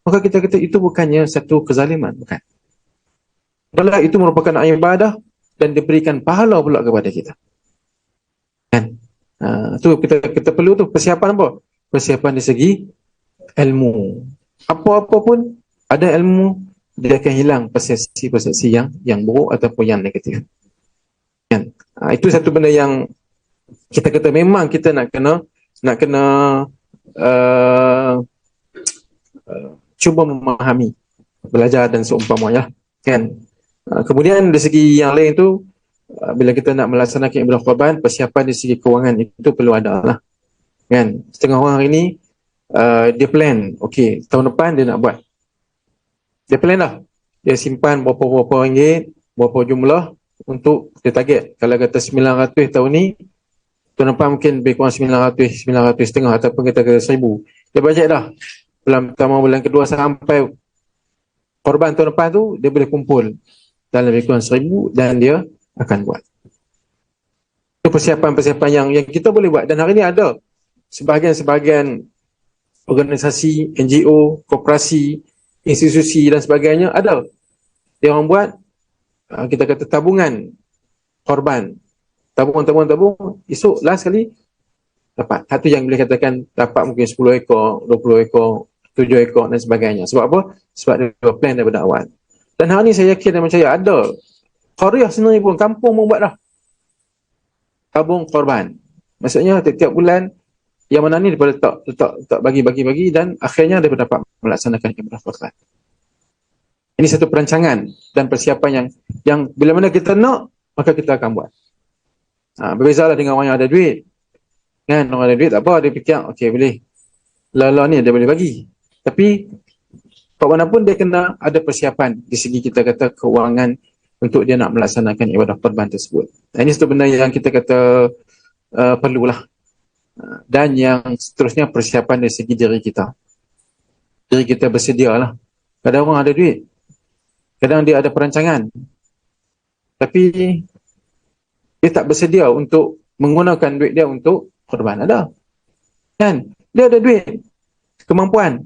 maka kita kata itu bukannya satu kezaliman, bukan. Adalah itu merupakan ibadah dan diberikan pahala pula kepada kita. Kan? Tu kita perlu tu persiapan apa? Persiapan dari segi ilmu. Apa-apa pun ada ilmu, dia akan hilang persepsi yang buruk ataupun yang negatif. Kan? Itu satu benda yang kita kata memang kita nak kena cuba memahami, belajar dan seumpamanya, kan. Kemudian dari segi yang lain tu, bila kita nak melaksanakan ibadah Qurban, persiapan dari segi kewangan itu perlu ada lah, kan. Setengah orang hari ni dia plan, okey, tahun depan dia nak buat, dia plan dah, dia simpan berapa ringgit, berapa jumlah untuk dia target. Kalau kata 900 tahun ni, tahun depan mungkin lebih kurang 900 setengah, ataupun kita kata 1000. Dia bajet dah. Bulan pertama, bulan kedua sampai Korban tahun depan tu, dia boleh kumpul dalam lebih kurang 1000 dan dia akan buat. Itu persiapan-persiapan yang kita boleh buat. Dan hari ni ada sebahagian organisasi, NGO, koperasi, institusi dan sebagainya, ada. Dia orang buat, kita kata tabungan korban. Tabung, esok last sekali dapat. Satu yang boleh katakan dapat mungkin 10 ekor, 20 ekor, 7 ekor dan sebagainya. Sebab apa? Sebab dia plan daripada awal. Dan hari ni saya yakin dan percaya ada qaryah sendiri pun, kampung pun buat dah tabung korban. Maksudnya setiap bulan yang mana ni dia letak bagi dan akhirnya dia dapat melaksanakan ibadah korban. Ini satu perancangan dan persiapan yang bila mana kita nak, maka kita akan buat. Berbezalah dengan orang yang ada duit. Kan, orang ada duit tak apa, dia fikir okey boleh. Lala ni dia boleh bagi. Tapi kat mana pun dia kena ada persiapan di segi kita kata kewangan untuk dia nak melaksanakan ibadah korban tersebut. Ini satu benda yang kita kata perlulah. Dan yang seterusnya persiapan dari segi diri kita. Diri kita bersedialah. Kadang orang ada duit, kadang dia ada perancangan, tapi dia tak bersedia untuk menggunakan duit dia untuk korban. Ada. Kan? Dia ada duit, kemampuan,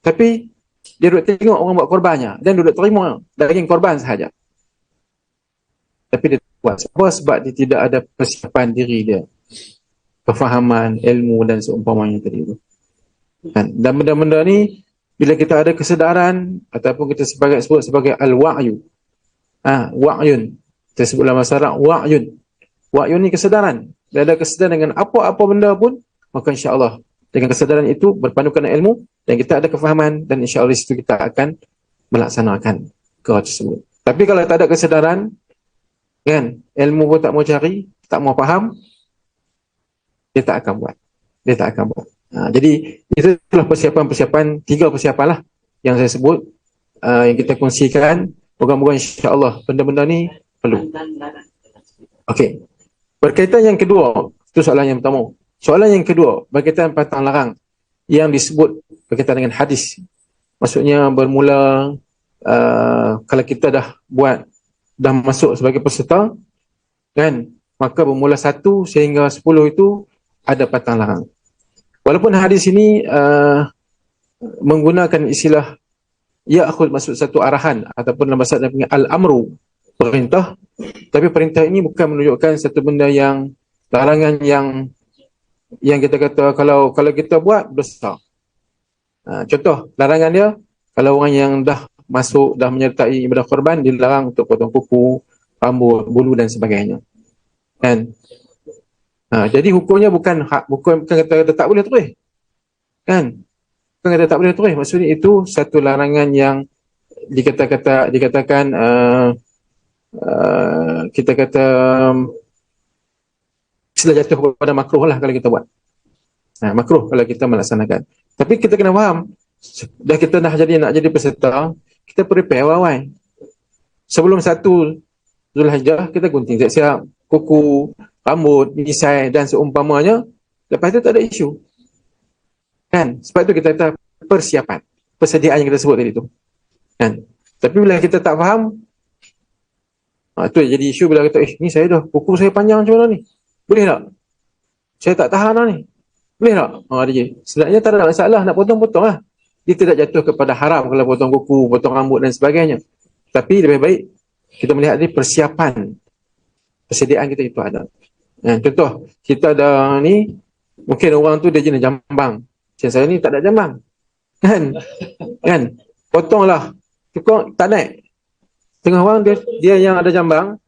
tapi dia duduk tengok orang buat korbannya dan duduk terima daging korban sahaja. Tapi dia buat. Sebab dia tidak ada persiapan diri dia. Kefahaman, ilmu dan seumpamanya tadi itu. Kan? Dan benda-benda ni, bila kita ada kesedaran, ataupun kita sebut sebagai al-wa'yu. Wa'yun. Kita sebut dalam bahasa Arab, wa'yun. Wa'yun ni kesedaran. Bila ada kesedaran dengan apa-apa benda pun, maka insya-Allah dengan kesedaran itu berpandukan dengan ilmu dan kita ada kefahaman, dan insya-Allah di situ kita akan melaksanakan perkara tersebut. Tapi kalau tak ada kesedaran, kan, ilmu pun tak mau cari, tak mau faham, dia tak akan buat. Jadi itulah persiapan-persiapan, 3 persiapan lah yang saya sebut, yang kita kongsikan. Moga-moga insya-Allah benda-benda ni perlu. Okey. Berkaitan yang kedua, itu soalan yang pertama. Soalan yang kedua, berkaitan pantang larang yang disebut berkaitan dengan hadis. Maksudnya bermula kalau kita dah masuk sebagai peserta, kan, maka bermula 1 sehingga 10 itu ada pantang larang. Walaupun hadis ini menggunakan istilah ya'khudh, maksud satu arahan ataupun dalam bahasa Arab al-amru, perintah, tapi perintah ini bukan menunjukkan satu benda yang larangan yang kita kata kalau kita buat dosa. Contoh larangan dia, kalau orang yang dah menyertai ibadah korban, dilarang untuk potong kuku, rambut, bulu dan sebagainya. Kan? Jadi hukumnya bukan kata tak boleh terus. Kan? Bukan kata tak boleh terus. Maksudnya itu satu larangan yang dikatakan kita kata sila jatuh kepada makruh lah kalau kita buat. Makruh kalau kita melaksanakan. Tapi kita kena faham, dah kita nak jadi peserta, kita prepare awal. Sebelum 1 Zulhijjah kita gunting siap-siap kuku, rambut, misai dan seumpamanya. Lepas tu tak ada isu. Kan? Sebab tu kita kata persiapan, persediaan yang kita sebut tadi tu. Kan? Tapi bila kita tak faham, tu jadi isu bila kata, ni saya dah, kuku saya panjang macam mana ni? Boleh tak? Saya tak tahan lah ni. Boleh tak? Dia sebenarnya tak ada masalah, nak potong-potong lah. dia tidak jatuh kepada haram kalau potong kuku, potong rambut dan sebagainya. Tapi lebih baik kita melihat ni persiapan, persediaan kita itu ada. Contoh, kita ada ni, mungkin orang tu dia jenis jambang. Macam saya ni tak ada jambang. Kan? Potonglah. Cukup tak naik. Tengah orang dia yang ada jambang,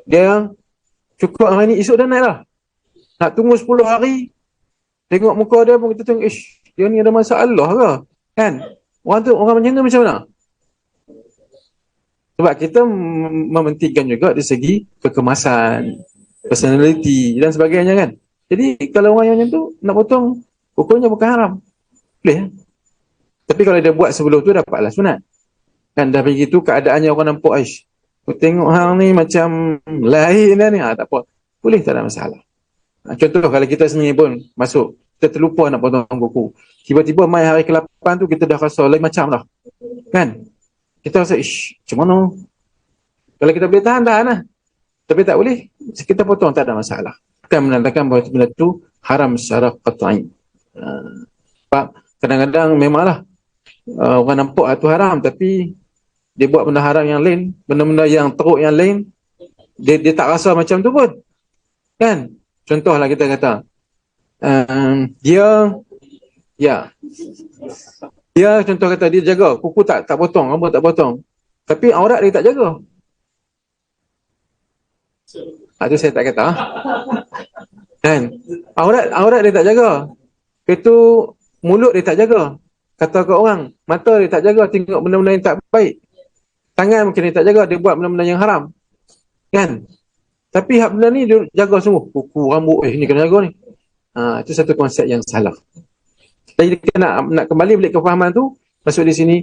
dia cukup hari ni, esok dah naik lah. Nak tunggu 10 hari, tengok muka dia pun kita tengok, dia ni ada masalah ke? Kan? Orang tu, orang macam mana macam mana? Sebab kita mementingkan juga di segi kekemasan, personality dan sebagainya kan. Jadi kalau orang yang macam tu nak potong, hukumnya bukan haram. Boleh. Tapi kalau dia buat sebelum tu dapatlah sunat. Kan dah begitu keadaannya orang nampak, tengok hang ni macam lain dah ni. Tak apa. Boleh, tak ada masalah. Contoh kalau kita sendiri pun masuk, kita terlupa nak potong kuku. Tiba-tiba mai hari ke-8 tu kita dah rasa lain macam dah. Kan? Kita rasa, macam mana? Kalau kita boleh tahan lah. Tapi tak boleh, kita potong, tak ada masalah. Kan menandakan bahawa benda tu haram secara qat'i. Sebab kadang-kadang memanglah orang nampak itu haram, tapi dia buat benda haram yang lain, benda-benda yang teruk yang lain, dia tak rasa macam tu pun. Kan? Contohlah kita kata, dia contoh kata dia jaga, kuku tak potong, rambut tak potong. Tapi aurat dia tak jaga. Itu saya tak kata. Kan? Aurat dia tak jaga. Itu mulut dia tak jaga. Kata ke orang, mata dia tak jaga, tengok benda-benda yang tak baik. Tangan mungkin dia tak jaga, dia buat benda-benda yang haram. Kan? Tapi hak benda ni dia jaga semua. Kuku, rambut, ni kena jaga ni. Itu satu konsep yang salah. Jadi kita nak kembali balik kefahaman tu, masuk di sini,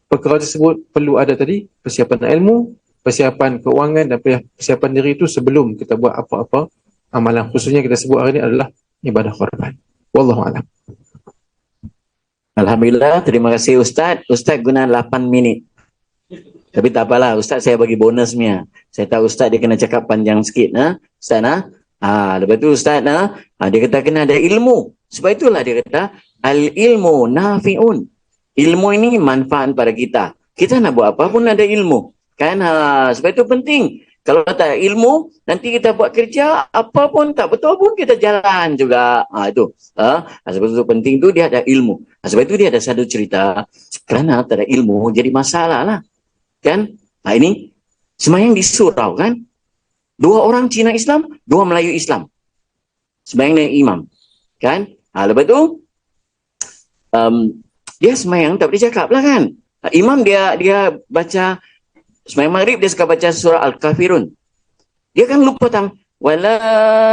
perkara tersebut perlu ada tadi, persiapan ilmu, persiapan keuangan dan persiapan diri itu sebelum kita buat apa-apa amalan. Khususnya kita sebut hari ini adalah ibadah korban. Wallahualam. Alhamdulillah, terima kasih Ustaz. Ustaz guna 8 minit. Tapi tak apalah, Ustaz saya bagi bonusnya. Saya tahu Ustaz dia kena cakap panjang sikit. Ustaz lepas tu Ustaz dia kata kena ada ilmu. Sebab itulah dia kata al-ilmu nafi'un. Ilmu ini manfaat pada kita. Kita nak buat apa pun ada ilmu. Kan? Sebab itu penting. Kalau tak ada ilmu, nanti kita buat kerja, apa pun tak betul pun kita jalan juga. Itu. Sebab itu penting tu dia ada ilmu. Sebab itu dia ada satu cerita. Kerana tak ada ilmu, jadi masalah lah. Kan? Ini sembahyang di surau kan? 2 orang Cina Islam, 2 Melayu Islam. Sembahyang dengan imam. Kan? Lepas tu, dia sembahyang tak boleh cakap lah kan? Imam dia baca sembahyang maghrib, dia suka baca surah Al-Kafirun. Dia kan lupa tentang wala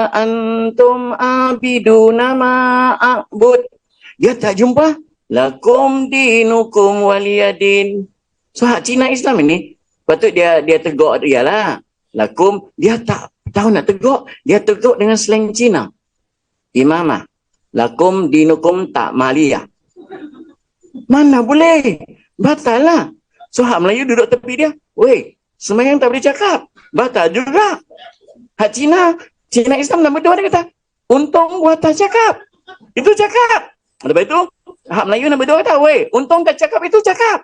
antum abiduna ma'abud. Dia tak jumpa lakum dinukum waliyadin. So hak Cina Islam ini patut dia tegur dia lah. Lakum, dia tak tahu nak tegur, dia tegur dengan slang Cina. Imamah, lakum dinukum tak maliyah. Mana boleh? Batal lah. So hak Melayu duduk tepi dia, weh, sembahyang tak boleh cakap. Batal juga. Hak Cina Islam nombor 2 dia kata, untung gua tak cakap. Itu cakap. Lepas itu, hak Melayu nombor 2 kata, weh, untung tak cakap, itu cakap.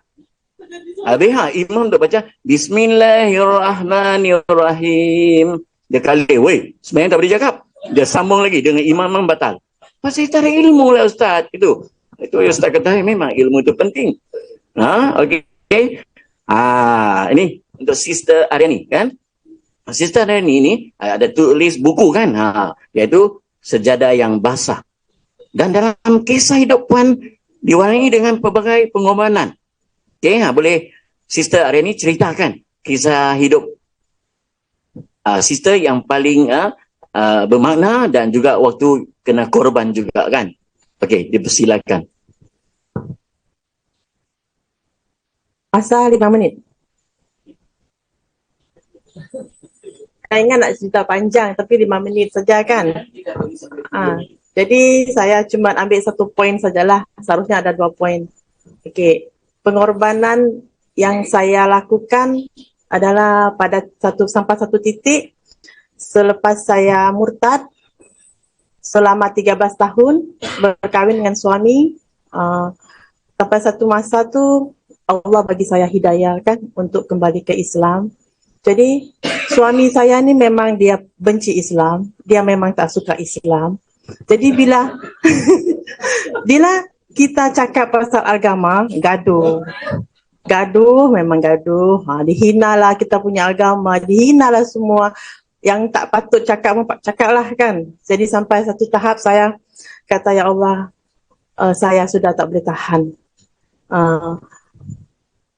Habis imam tu baca Bismillahirrahmanirrahim. Dia kali, weh, sembahyang tak boleh cakap. Dia sambung lagi dengan imam batal. Pasal tak ada ilmu lah Ustaz. Itu Ustaz kata memang ilmu itu penting. Okey. Ini untuk Sister Aryani kan. Sister Aryani ini ada tulis buku kan. Iaitu Sejadah yang Basah. Dan dalam kisah hidup Puan diwarnai dengan pelbagai pengorbanan. Okey, boleh Sister Aryani ceritakan kisah hidup sister yang paling bermakna dan juga waktu kena korban juga kan. Okey, dipersilakan. Masa 5 menit. Saya ingat nak cerita panjang tapi 5 menit saja kan. Jadi saya cuma ambil 1 poin sajalah. Seharusnya ada 2 poin. Okey. Pengorbanan yang saya lakukan adalah pada sampai satu titik selepas saya murtad selama 13 tahun berkahwin dengan suami. Sampai satu masa tu Allah bagi saya hidayah kan untuk kembali ke Islam. Jadi suami saya ni memang dia benci Islam, dia memang tak suka Islam. Jadi bila kita cakap pasal agama, gaduh. Gaduh, memang gaduh. Dihinalah kita punya agama, dihinalah semua. Yang tak patut cakap lah kan. Jadi sampai satu tahap saya kata, ya Allah, saya sudah tak boleh tahan.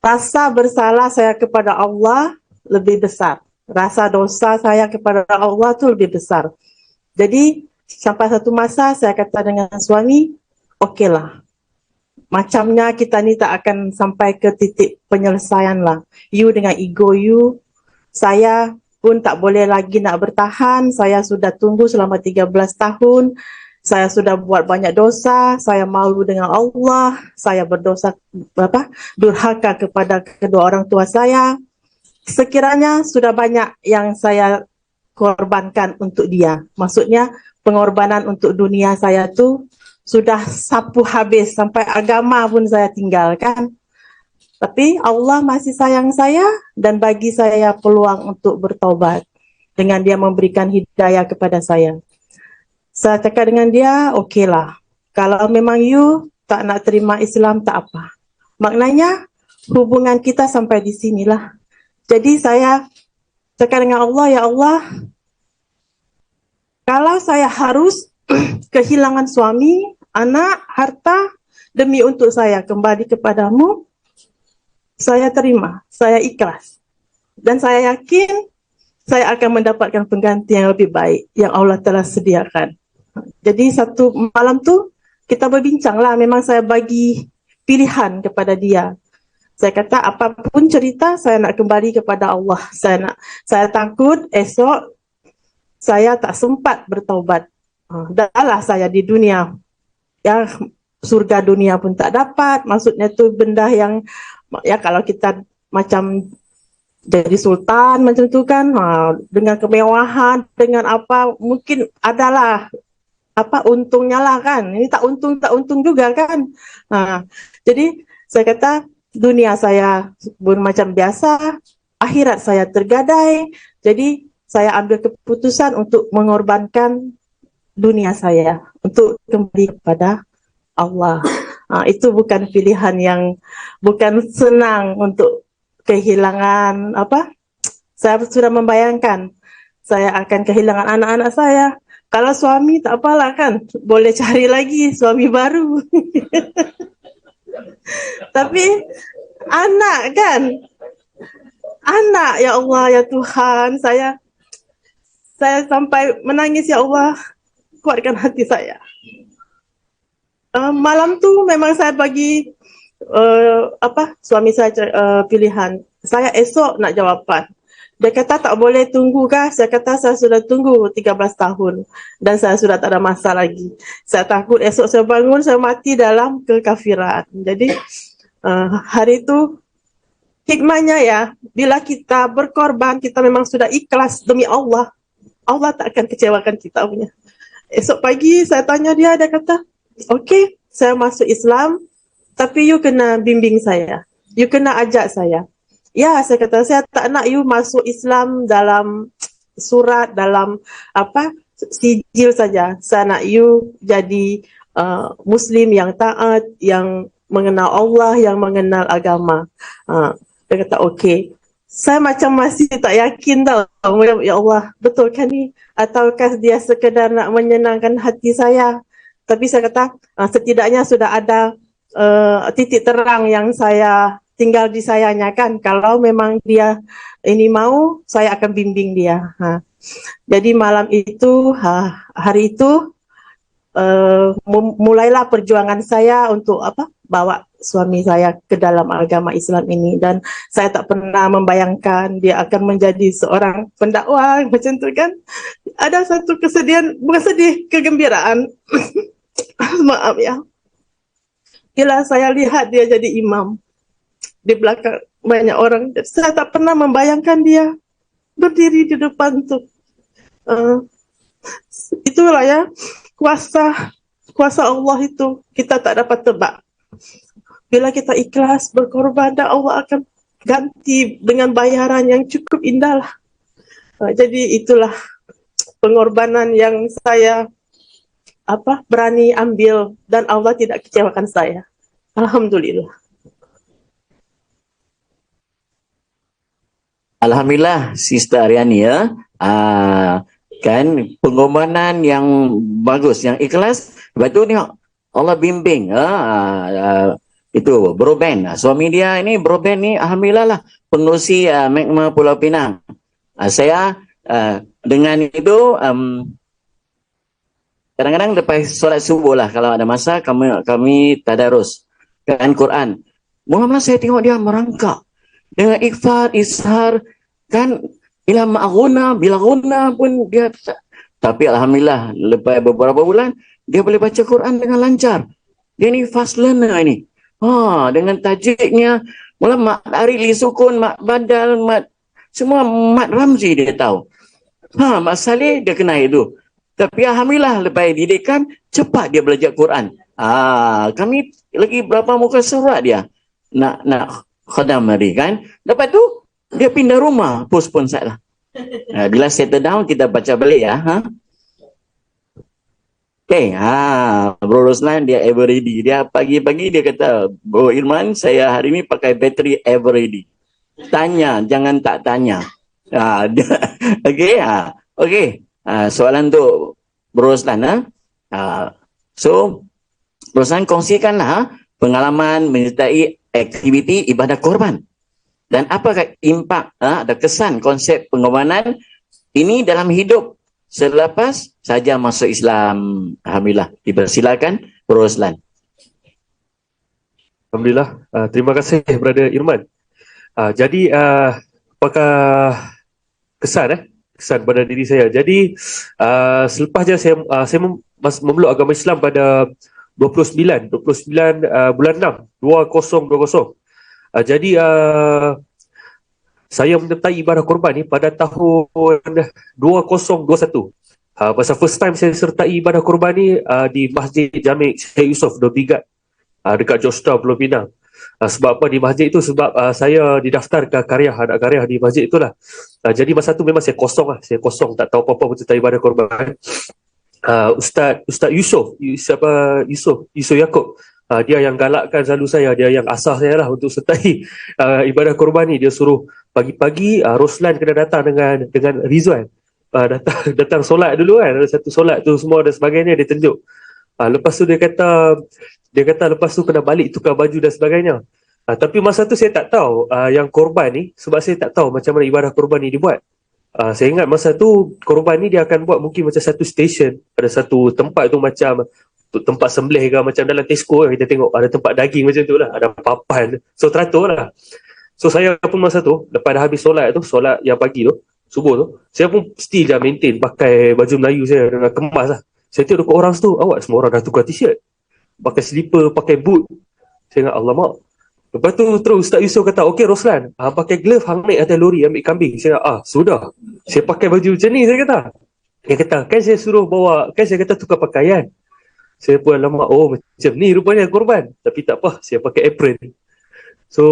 Rasa bersalah saya kepada Allah lebih besar. Rasa dosa saya kepada Allah tu lebih besar. Jadi sampai satu masa saya kata dengan suami, okeylah. Macamnya kita ni tak akan sampai ke titik penyelesaian lah. You dengan ego you, saya pun tak boleh lagi nak bertahan. Saya sudah tunggu selama 13 tahun. Saya sudah buat banyak dosa. Saya malu dengan Allah. Saya berdosa durhaka kepada kedua orang tua saya. Sekiranya sudah banyak yang saya korbankan untuk dia. Maksudnya pengorbanan untuk dunia saya tu sudah sapu habis, sampai agama pun saya tinggalkan. Tapi Allah masih sayang saya dan bagi saya peluang untuk bertaubat dengan dia memberikan hidayah kepada saya. Saya cakap dengan dia, okeylah. Kalau memang you tak nak terima Islam, tak apa. Maknanya hubungan kita sampai di sinilah. Jadi saya cakap dengan Allah, ya Allah, kalau saya harus kehilangan suami, anak, harta demi untuk saya kembali kepadamu, saya terima, saya ikhlas. Dan saya yakin saya akan mendapatkan pengganti yang lebih baik yang Allah telah sediakan. Jadi satu malam tu kita berbincanglah, memang saya bagi pilihan kepada dia. Saya kata apapun cerita saya nak kembali kepada Allah. Saya takut esok saya tak sempat bertaubat. Dahlah saya di dunia, ya surga dunia pun tak dapat. Maksudnya tu benda yang, ya kalau kita macam jadi sultan macam tu kan, dengan kemewahan, dengan apa, mungkin adalah apa untungnya lah kan. Ini tak untung juga kan. Jadi saya kata dunia saya pun macam biasa, akhirat saya tergadai. Jadi saya ambil keputusan untuk mengorbankan dunia saya untuk kembali kepada Allah. Itu bukan pilihan yang bukan senang untuk kehilangan apa. Saya sudah membayangkan saya akan kehilangan anak-anak saya. Kalau suami tak apalah kan, boleh cari lagi suami baru. Tapi anak kan, anak, ya Allah, ya Tuhan, saya sampai menangis, ya Allah, kuatkan hati saya. Malam tu memang saya bagi suami saya pilihan. Saya esok nak jawapan. Dia kata tak boleh tunggu kah? Saya kata saya sudah tunggu 13 tahun dan saya sudah tak ada masa lagi. Saya takut esok saya bangun saya mati dalam kekafiran. Jadi hari itu hikmahnya ya, bila kita berkorban, kita memang sudah ikhlas demi Allah. Allah tak akan kecewakan kita punya. Esok pagi saya tanya dia kata, okey, saya masuk Islam, tapi you kena bimbing saya. You kena ajak saya. Ya, saya kata, saya tak nak you masuk Islam dalam surat, dalam sijil saja. Saya nak you jadi Muslim yang taat, yang mengenal Allah, yang mengenal agama. Dia kata, okey. Saya macam masih tak yakin tau. Ya Allah, betul kan ni? Ataukah dia sekedar nak menyenangkan hati saya? Tapi saya kata, setidaknya sudah ada titik terang yang saya tinggal di sayanya kan. Kalau memang dia ini mau, saya akan bimbing dia. Jadi malam itu, hari itu, mulailah perjuangan saya untuk bawa suami saya ke dalam agama Islam ini. Dan saya tak pernah membayangkan dia akan menjadi seorang pendakwah macam tu kan. Ada satu kesedihan, bukan sedih, kegembiraan. Maaf ya. Bila saya lihat dia jadi imam di belakang banyak orang, saya tak pernah membayangkan dia berdiri di depan tu. Itulah ya, kuasa Allah itu kita tak dapat tebak. bila kita ikhlas berkorban, dan Allah akan ganti dengan bayaran yang cukup indah lah. Jadi itulah pengorbanan yang saya berani ambil, dan Allah tidak kecewakan saya. Alhamdulillah. Alhamdulillah, Sister Aryani ya. Kan pengorbanan yang bagus, yang ikhlas. Lepas tu ni Allah bimbing. Itu Bro Ben. Suami dia ini Bro Ben ni alhamdulillah lah pengurusi Magma Pulau Pinang. Saya dengan itu kadang-kadang lepas solat subuh lah kalau ada masa kami tadarus kan Quran. Mula-mula saya tengok dia merangkak dengan ikhfar, ishar kan ila ma'guna, bila guna pun dia tapi alhamdulillah lepas beberapa bulan dia boleh baca Quran dengan lancar. Dia ni fast learner ini. Dengan tajiknya mula mat arili sukun, mat badal, mat semua mat ramzi dia tahu. Mat salih dia kenal itu. Tapi alhamdulillah lepas didikan cepat dia belajar Quran. Kami lagi berapa muka surat dia nak khadam hari kan. Lepas tu dia pindah rumah, postpone saya lah. Bila settle down kita baca balik ya. Okay, Bro Roslan dia ever ready. Dia pagi-pagi dia kata, Bro Irman saya hari ni pakai bateri ever ready. Tanya, jangan tak tanya. Okay. Soalan tu Bro Roslan. So Bro Roslan kongsikanlah pengalaman menyertai aktiviti ibadah korban. Dan apakah impak, ada kesan konsep pengorbanan ini dalam hidup selepas saja masuk Islam. Alhamdulillah. Dipersilakan Bro Roslan. Alhamdulillah. Terima kasih Brother Irman. Jadi apakah kesan pada diri saya. Jadi selepas je saya memeluk agama Islam pada 29 bulan 6 2020. Jadi saya menyertai ibadah korban ni pada tahun 2021. Pasal first time saya sertai ibadah korban ni di Masjid Jami' Syekh Yusof Dobigat dekat Georgetown Pulau Pinang. Sebab apa di masjid itu? Sebab saya didaftar ke nak karya di masjid itulah. Jadi masa tu memang saya kosong, tak tahu apa-apa tentang ibadah korban. Ustaz Yusof Yaakob, dia yang galakkan selalu saya, dia yang asah saya lah untuk sertai ibadah korban ni. Dia suruh pagi-pagi Roslan kena datang dengan Rizwan, datang solat dulu kan, ada satu solat tu semua dan sebagainya dia tunjuk. Lepas tu dia kata lepas tu kena balik tukar baju dan sebagainya. Tapi masa tu saya tak tahu yang korban ni, sebab saya tak tahu macam mana ibadah korban ni dibuat. Saya ingat masa tu korban ni dia akan buat mungkin macam satu station, ada satu tempat tu macam tempat sembelih ke, macam dalam Tesco kita tengok ada tempat daging macam tu lah, ada papan, so teratur lah. So saya pun masa tu lepas dah habis solat yang pagi tu, subuh tu, saya pun still je maintain pakai baju Melayu saya dengan kemas lah. Saya tengok dekat orang tu, awak semua orang dah tukar t-shirt, pakai slipper, pakai boot. Saya ingat alamak. Lepas tu terus Ustaz Yusof kata, okey Roslan, pakai glove hang naik atas lori ambil kambing. Saya kata, sudah. Saya pakai baju macam ni, saya kata. Dia kata, kan saya suruh bawa, kan saya kata tukar pakaian. Saya pun alamak, macam ni rupanya korban. Tapi tak apa, saya pakai apron. So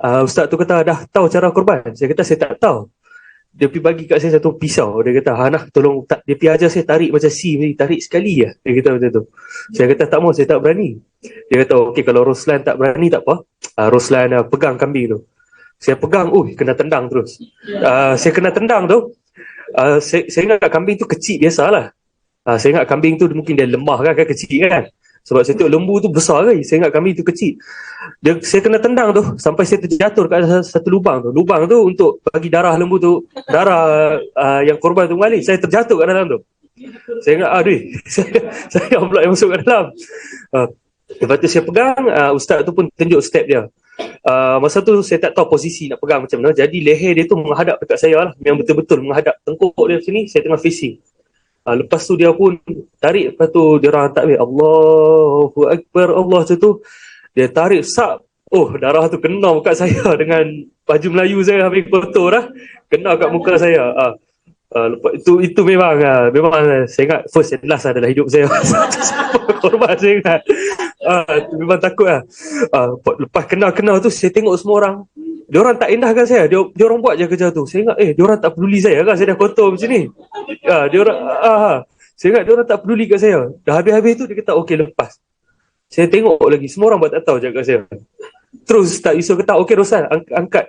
Ustaz tu kata, dah tahu cara korban? Saya kata, saya tak tahu. Dia pergi bagi kat saya satu pisau. Dia kata, Hana tolong, dia pergi ajar saya tarik macam C, tarik sekali lah. Dia kata macam tu. Saya kata, tak mau, saya tak berani. Dia kata, okey kalau Roslan tak berani tak apa. Roslan pegang kambing tu. Saya pegang, kena tendang terus. Saya kena tendang tu. Saya ingat kambing tu kecil biasalah. Saya ingat kambing tu mungkin dia lemah kan kecil kan. Sebab saya tengok lembu tu besar kan. Saya ingat kambing tu kecil. Saya kena tendang tu sampai saya terjatuh dekat satu lubang tu. Lubang tu untuk bagi darah lembu tu, darah yang korban tu mengalir. Saya terjatuh kat dalam tu. Saya ingat, saya pula yang masuk kat dalam. Lepas tu saya pegang, ustaz tu pun tunjuk step dia. Masa tu saya tak tahu posisi nak pegang macam mana. Jadi leher dia tu menghadap dekat saya lah. Yang betul-betul menghadap. Tengkuk dia sini, saya tengah facing. Lepas tu dia pun tarik, lepas tu dia orang takbir, Allahu Akbar, Allah macam tu. Dia tarik, sak. Darah tu kena muka saya dengan baju Melayu saya habis kotor lah. Kena kat muka saya. Lepas itu memang saya ingat first and last adalah hidup saya. Korban saya ingat. Memang takut lah. Lepas kenal-kenal tu saya tengok semua orang, diorang tak indahkan saya. Diorang buat je kerja tu. Saya ingat diorang tak peduli saya kan, saya dah kotor macam ni. Saya ingat diorang tak peduli kat saya. Dah habis-habis tu dia kata okey lepas. Saya tengok lagi semua orang buat tak tahu je kat saya. Terus tak isu kata okey Roslan angkat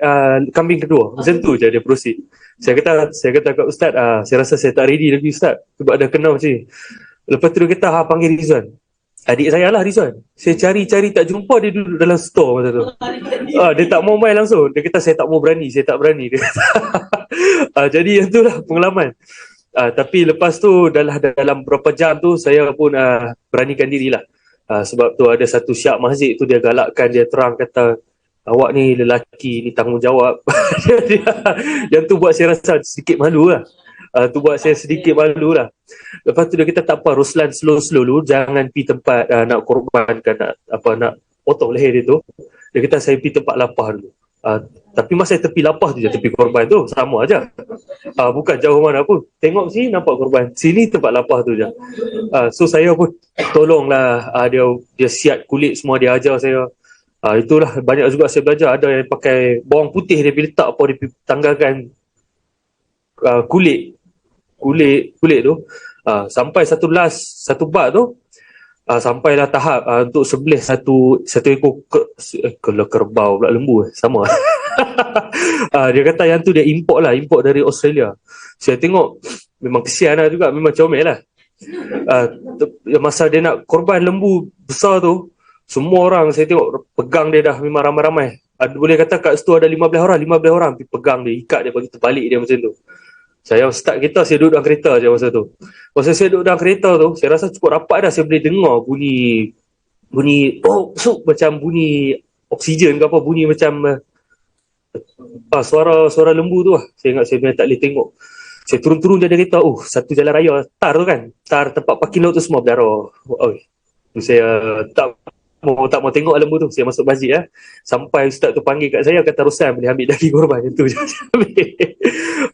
kambing kedua. Macam tu je dia proceed. Saya kata kat ustaz, saya rasa saya tak ready lagi ustaz sebab dah kenal macam ni. Lepas tu dia kata panggil Rizwan. Adik saya lah Rizwan. Saya cari-cari tak jumpa, dia duduk dalam store masa tu. Dia tak mau main langsung. Dia kata saya tak berani. Dia kata. Jadi itulah pengalaman. Tapi lepas tu dalam beberapa jam tu saya pun beranikan dirilah. Sebab tu ada satu syak masjid tu dia galakkan, dia terang kata awak ni lelaki ni tanggungjawab. Yang tu buat saya rasa sedikit malu lah. Lepas tu dia kata tak apa Roslan, slow dulu, jangan pergi tempat nak korbankan, nak potong leher dia tu. Dia kata saya pergi tempat lapah dulu. Tapi masa saya tepi lapah tu je, tepi korban tu sama aja. Bukan jauh mana pun. Tengok sini nampak korban, sini tempat lapah tu je. So saya pun tolonglah, dia siat kulit semua, dia ajar saya. Itulah banyak juga saya belajar. Ada yang pakai bawang putih, dia pergi letak apa, dia pergi tanggalkan kulit tu, sampai satu bak tu, sampailah tahap untuk sebelah satu ekor kerbau pula, lembu sama. Dia kata yang tu dia import dari Australia. Saya tengok memang kesian lah juga, memang comel lah. Masa dia nak korban lembu besar tu, semua orang saya tengok pegang dia dah memang ramai-ramai. Boleh kata kat situ ada 15 orang pergi pegang dia, ikat dia, bagi terbalik dia macam tu. Saya start kereta, saya duduk dalam kereta je masa tu. Masa saya duduk dalam kereta tu, saya rasa cukup rapat dah, saya boleh dengar bunyi macam bunyi oksigen ke apa, bunyi macam suara lembu tu lah. Saya ingat saya tak boleh tengok. Saya turun je dari kereta, satu jalan raya, tar tu kan, tar tempat parking lot tu semua berdarah. Saya tak mau tengok lembu tu. Saya masuk masjid sampai ustaz tu panggil kat saya, kata Roslan boleh ambil daging korban. Itu je.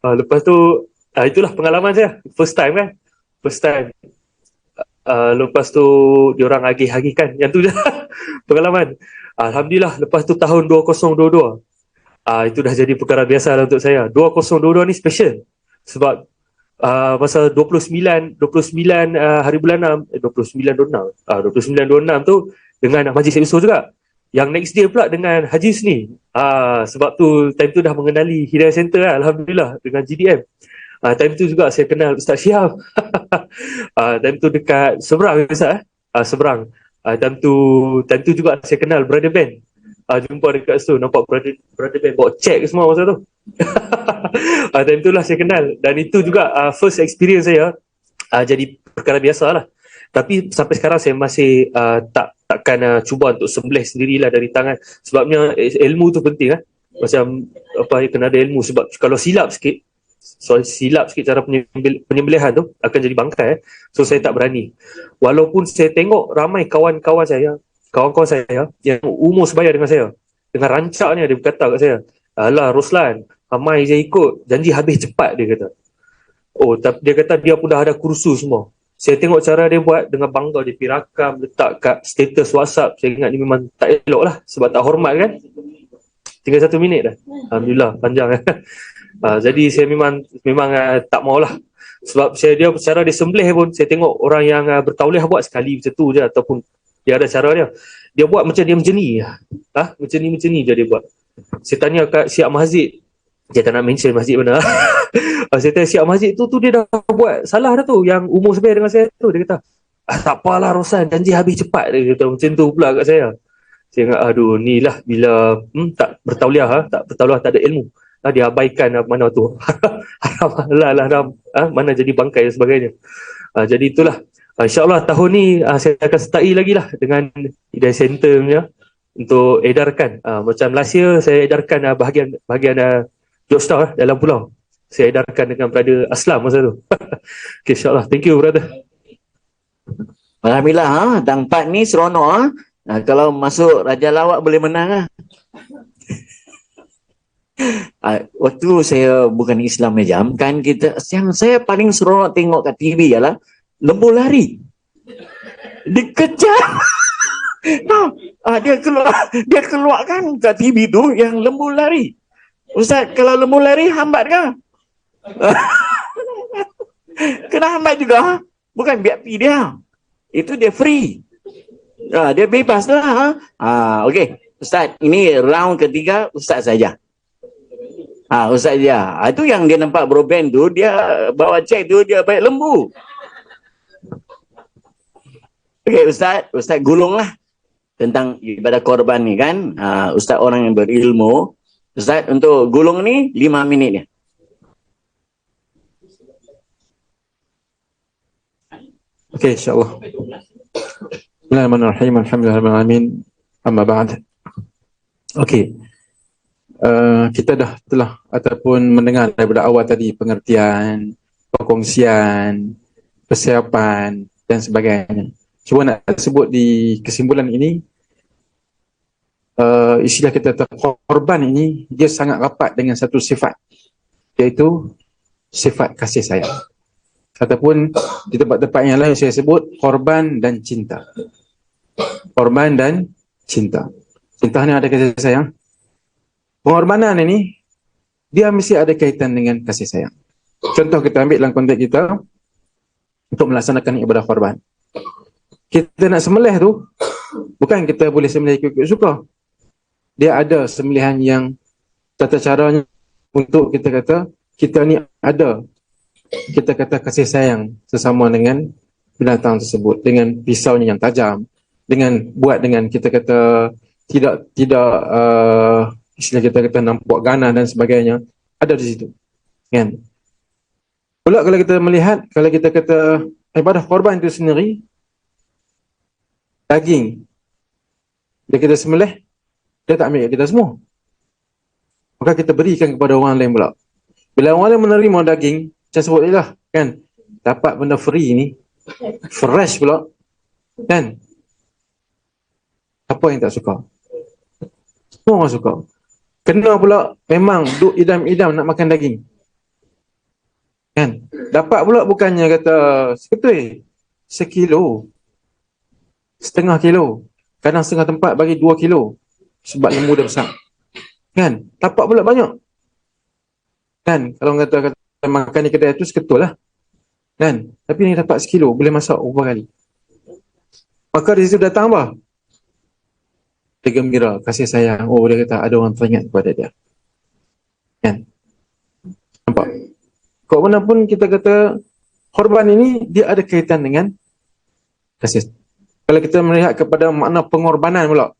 Lepas tu itulah pengalaman saya first time. Lepas tu diorang agih-agihkan, yang tu je pengalaman. Alhamdulillah lepas tu tahun 2022 itu dah jadi perkara biasa lah untuk saya. 2022 ni special sebab masa 29 hari bulan 6 29/26 tu dengan Majlis Syed Yusof juga. Yang next day pula dengan Haji Husni. Sebab tu time tu dah mengenali Hidayah Center lah, alhamdulillah, dengan GDM. Time tu juga saya kenal Ustaz Syihab. Time tu dekat seberang Ustaz. Seberang. Time tu juga saya kenal Brother Ben. Jumpa dekat situ, nampak Brother Ben bawa cek semua masa tu. Time tu lah saya kenal. Dan itu juga first experience saya. Jadi perkara biasa lah. Tapi sampai sekarang saya masih takkan cuba untuk sembelih sendirilah dari tangan. Sebabnya ilmu tu penting macam kena ada ilmu. Sebab kalau silap sikit cara penyembelihan tu akan jadi bangkai. So saya tak berani. Walaupun saya tengok ramai kawan-kawan saya yang umur sebaya dengan saya, dengan rancaknya dia berkata kat saya, alah Roslan, ramai je ikut, janji habis cepat, dia kata. Tapi dia kata dia pun dah ada kursus semua. Saya tengok cara dia buat dengan bangga, dia pergi rakam, letak kat status WhatsApp. Saya ingat ni memang tak elok lah, sebab tak hormat kan. Tinggal 1 minit dah. Alhamdulillah, panjang. Jadi saya memang tak maulah. Sebab cara dia sembelih pun, saya tengok orang yang bertauliah buat sekali macam tu je, ataupun dia ada cara dia. Dia buat macam dia macam ni. Macam ni je dia buat. Saya tanya kat siap masjid, dia tak nak mention masjid mana. Saya tanya siap masjid tu dia dah buat salah dah tu, yang umur sebaya dengan saya tu. Dia kata, tak apalah Roslan, janji habis cepat, dia kata macam tu pula kat saya. Saya ingat, ni lah bila tak bertauliah, tak ada ilmu. Dia abaikan mana tu. Haram, mana jadi bangkai dan sebagainya. Jadi itulah. InsyaAllah tahun ni saya akan sertai lagi lah dengan Hidayah Center punya untuk edarkan. Macam last year saya edarkan bahagian Georgetown dalam pulau. Saya edarkan dengan Brother Aslam masa tu. Okay, insyaAllah. Thank you, brother. Alhamdulillah, tempat ni seronok. Kalau masuk Raja Lawak boleh menang. Waktu saya bukan Islam jam kan, yang saya paling seronok tengok kat TV ialah lembu lari. Dikejar. Dia keluarkan kat TV tu yang lembu lari. Ustaz, kalau lembu lari hambat ke? Kena hambat juga. Bukan biar pergi dia. Itu dia free. Dia bebas lah. Okey. Ustaz, ini round ketiga Ustaz saja. Ustaz dia. Itu yang dia nampak broadband tu, dia bawa cek tu, dia baik lembu. Okey, Ustaz gulunglah tentang ibadah korban ni kan. Ustaz orang yang berilmu. Ustaz, untuk gulung ni 5 minit je. Okey, insya-Allah. Bismillahirrahmanirrahim. Alhamdulillahirabbil Amma ba'd. Okey. Kita telah ataupun mendengar daripada awal tadi pengertian, perkongsian, persiapan dan sebagainya. Cuma nak sebut di kesimpulan ini, istilah kita korban ini dia sangat rapat dengan satu sifat, iaitu sifat kasih sayang. Ataupun di tempat-tempat yang lain saya sebut korban dan cinta. Korban dan cinta. Cinta ni ada kasih sayang. Pengorbanan ini dia mesti ada kaitan dengan kasih sayang. Contoh kita ambil dalam konteks kita untuk melaksanakan ibadah korban. Kita nak sembelih tu, bukan kita boleh sembelih ikut suka. Dia ada sembelihan yang tata caranya untuk kita kata, kita ni ada, kita kata kasih sayang sesama dengan binatang tersebut, dengan pisaunya yang tajam, dengan kita kata tidak istilah kita kata nampak ganas dan sebagainya, ada di situ. Kan? Pula kalau kita melihat, kalau kita kata ibadah korban itu sendiri, daging dia kita sembelih, dia tak ambil kita semua, maka kita berikan kepada orang lain pula. Bila orang lain menerima daging, macam sebut lah kan, dapat benda free ni, fresh pula kan, apa yang tak suka? Semua orang suka. Kena pula memang duk idam-idam nak makan daging kan, dapat pula bukannya kata seketui, sekilo, setengah kilo, kadang setengah tempat bagi 2 kilo sebab lembu dah besar kan, dapat pula banyak kan. Kalau kata makan di kedai tu seketul lah kan, tapi ni dapat sekilo, boleh masak berapa kali. Maka di situ datang apa? Dia gembira, kasih sayang. Oh, dia kata ada orang teringat kepada dia kan. Nampak? Kau mana pun kita kata korban ini dia ada kaitan dengan kasih. Kalau kita melihat kepada makna pengorbanan pula,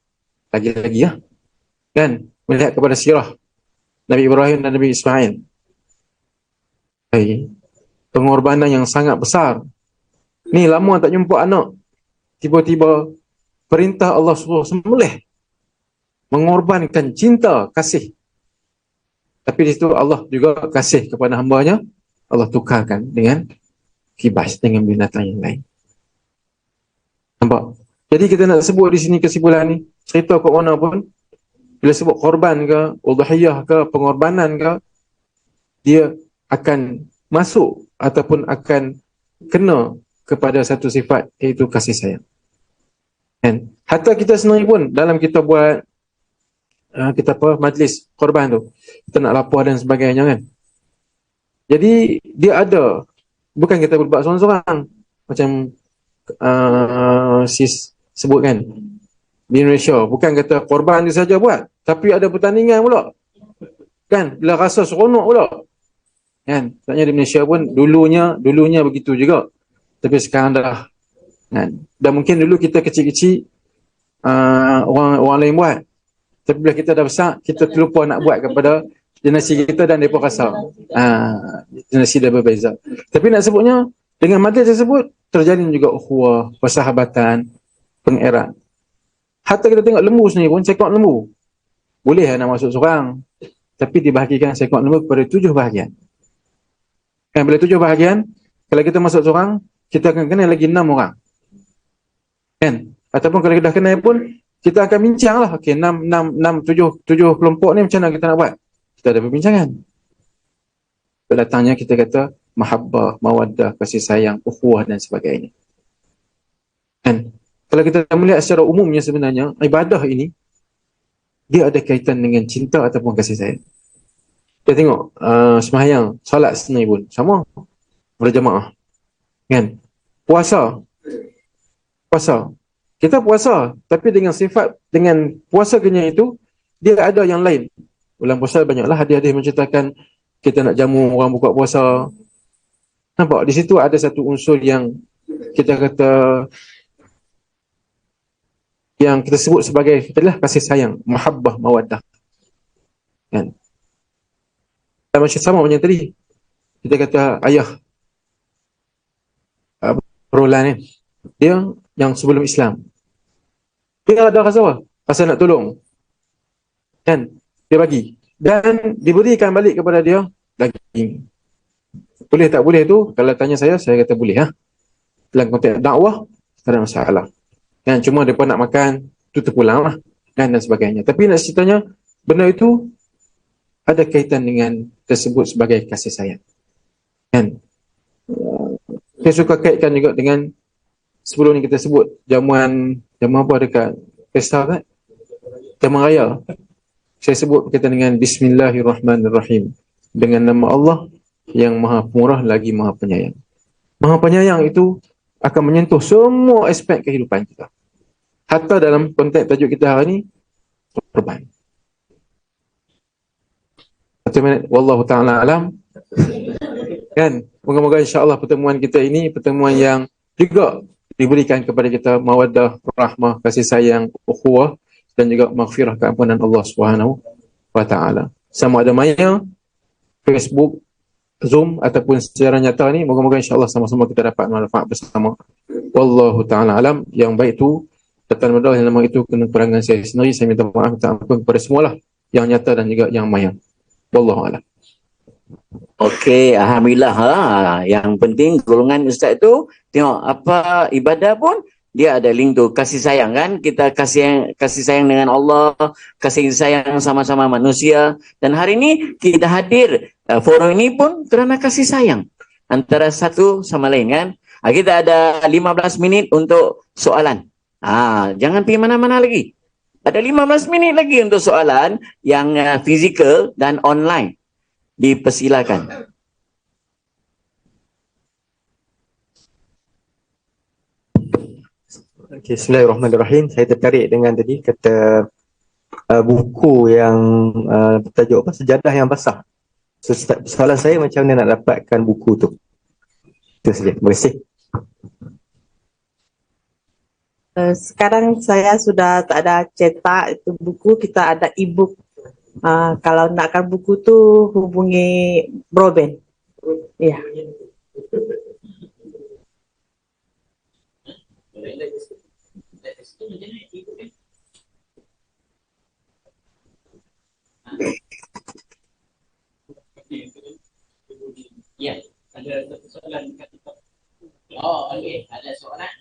lagi-lagi ya kan, melihat kepada sirah Nabi Ibrahim dan Nabi Ismail, pengorbanan yang sangat besar. Ni lama tak jumpa anak, tiba-tiba perintah Allah suruh sembelih, mengorbankan cinta, kasih. Tapi di situ Allah juga kasih kepada hamba-Nya, Allah tukarkan dengan kibas, dengan binatang yang lain. Nampak? Jadi kita nak sebut di sini kesimpulan ni, cerita kat mana pun, bila sebut korban ke, udhiyah ke, pengorbanan ke, dia akan masuk ataupun akan kena kepada satu sifat, iaitu kasih sayang. Kan? Hatta kita sendiri pun dalam kita buat majlis korban tu, kita nak lapor dan sebagainya kan. Jadi dia ada, bukan kita buat seorang-seorang macam sis sebut kan di Indonesia, bukan kata korban dia saja buat, tapi ada pertandingan pula kan, bila rasa seronok pula kan. Sebenarnya di Malaysia pun dulunya begitu juga, tapi sekarang dah kan. Dan mungkin dulu kita kecil-kecil orang lain buat, tapi bila kita dah besar, kita terlupa nak buat kepada generasi kita dan mereka rasa generasi dah berbeza. Tapi nak sebutnya, dengan majlis tersebut terjalin juga ukhuwah, persahabatan, pengerat. Hatta kita tengok lembu sendiri pun, sekok lembu boleh nak masuk seorang, tapi dibahagikan sekok lembu kepada 7 bahagian kan. Bila 7 bahagian, kalau kita masuk seorang, kita akan kenal lagi 6 orang kan. Ataupun kalau kita dah kenal pun, kita akan bincang lah, okay, 7 kelompok ni macam mana kita nak buat, kita ada perbincangan. Datangnya kita kata mahabbah, mawaddah, kasih sayang, ukhuwah dan sebagainya kan. Kalau kita melihat secara umumnya sebenarnya, ibadah ini, dia ada kaitan dengan cinta ataupun kasih sayang. Kita tengok, sembahyang, solat sendiri pun, sama, berjamaah. Kan? Puasa. Kita puasa, tapi dengan sifat, dengan puasa kenyang itu, dia ada yang lain. Bulan puasa banyaklah hadis-hadis menceritakan kita nak jamu orang buka puasa. Nampak? Di situ ada satu unsur yang kita kata, yang kita sebut sebagai adalah kasih sayang, mahabbah, mawaddah. Kan? Dan macam sama macam tadi. Kita kata ayah Roland ni, dia yang sebelum Islam, dia ada rasa apa? Rasa nak tolong. Kan? Dia bagi. Dan diberikan balik kepada dia daging. Boleh tak boleh tu, kalau tanya saya kata boleh. Dalam konteks dakwah, tak ada masalah. Kan? Cuma mereka nak makan, tu terpulang lah. Dan sebagainya. Tapi nak ceritanya, benda itu ada kaitan dengan tersebut sebagai kasih sayang. Kan? Saya suka kaitkan juga dengan sebelum ni kita sebut jamuan apa dekat pesta kan? Jamuan raya. Saya sebut berkaitan dengan Bismillahirrahmanirrahim. Dengan nama Allah yang Maha Pemurah lagi Maha Penyayang. Maha Penyayang itu akan menyentuh semua aspek kehidupan kita. Hatta dalam konteks tajuk kita hari ini, korban. Satu minit, wallahu ta'ala alam. Kan? Moga-moga insya-Allah pertemuan kita ini pertemuan yang juga diberikan kepada kita mawaddah, rahmah, kasih sayang, ukhuwah dan juga maghfirah, keampunan Allah Subhanahu wa taala. Sama ada maya, Facebook, Zoom ataupun secara nyata ni, moga-moga insya-Allah sama-sama kita dapat manfaat bersama. Wallahu taala alam. Yang baik tu datang modal yang nama itu kena perangan saya sendiri. Saya minta maaf, minta ampun kepada semualah, yang nyata dan juga yang maya. Wallahu alam. Okey, alhamdulillah. Yang penting golongan ustaz tu tengok apa ibadah pun dia ada link tu, kasih sayang kan? Kita kasih sayang dengan Allah, kasih sayang sama-sama manusia. Dan hari ini kita hadir forum ini pun kerana kasih sayang antara satu sama lain kan? Kita ada 15 minit untuk soalan. Jangan pergi mana-mana lagi. Ada 15 minit lagi untuk soalan yang fizikal dan online. Dipersilakan. Okay, Bismillahirrahmanirrahim. Saya tertarik dengan tadi kata buku yang bertajuk apa, Sejadah yang Basah. So, soalan saya macam mana nak dapatkan buku tu? Itu saja. Terima kasih. Sekarang saya sudah tak ada cetak itu buku, kita ada e-book. Kalau nakkan buku tu hubungi Broben. Ya. Ya, ada satu soalan kat TikTok. Oh, okey, ada soalan.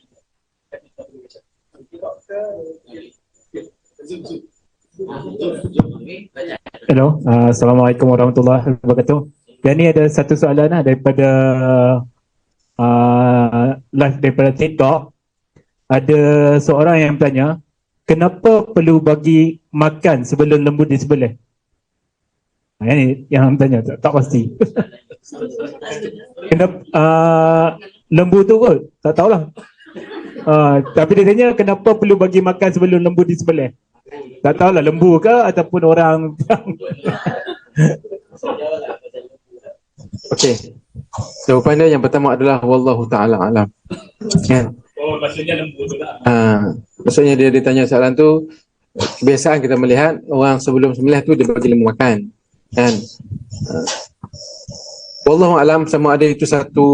Hello, Assalamualaikum warahmatullahi wabarakatuh. Dan ni ada satu soalan daripada live daripada TikTok. Ada seorang yang tanya, kenapa perlu bagi makan sebelum lembu disembelih? Ini yang tanya, tak pasti. Kenapa lembu tu kot? Tak tahulah. Tapi dia tanya kenapa perlu bagi makan sebelum lembu disembelih? Tak tahulah lembu ke ataupun orang. Okey. Jawapan dia yang pertama adalah wallahu taala alam. Kan? Oh, maksudnya lembu tu lah. Maksudnya dia ditanya soalan tu, kebiasaan kita melihat orang sebelum sembelih tu dia bagi lembu makan. Kan? Wallahu alam, sama ada itu satu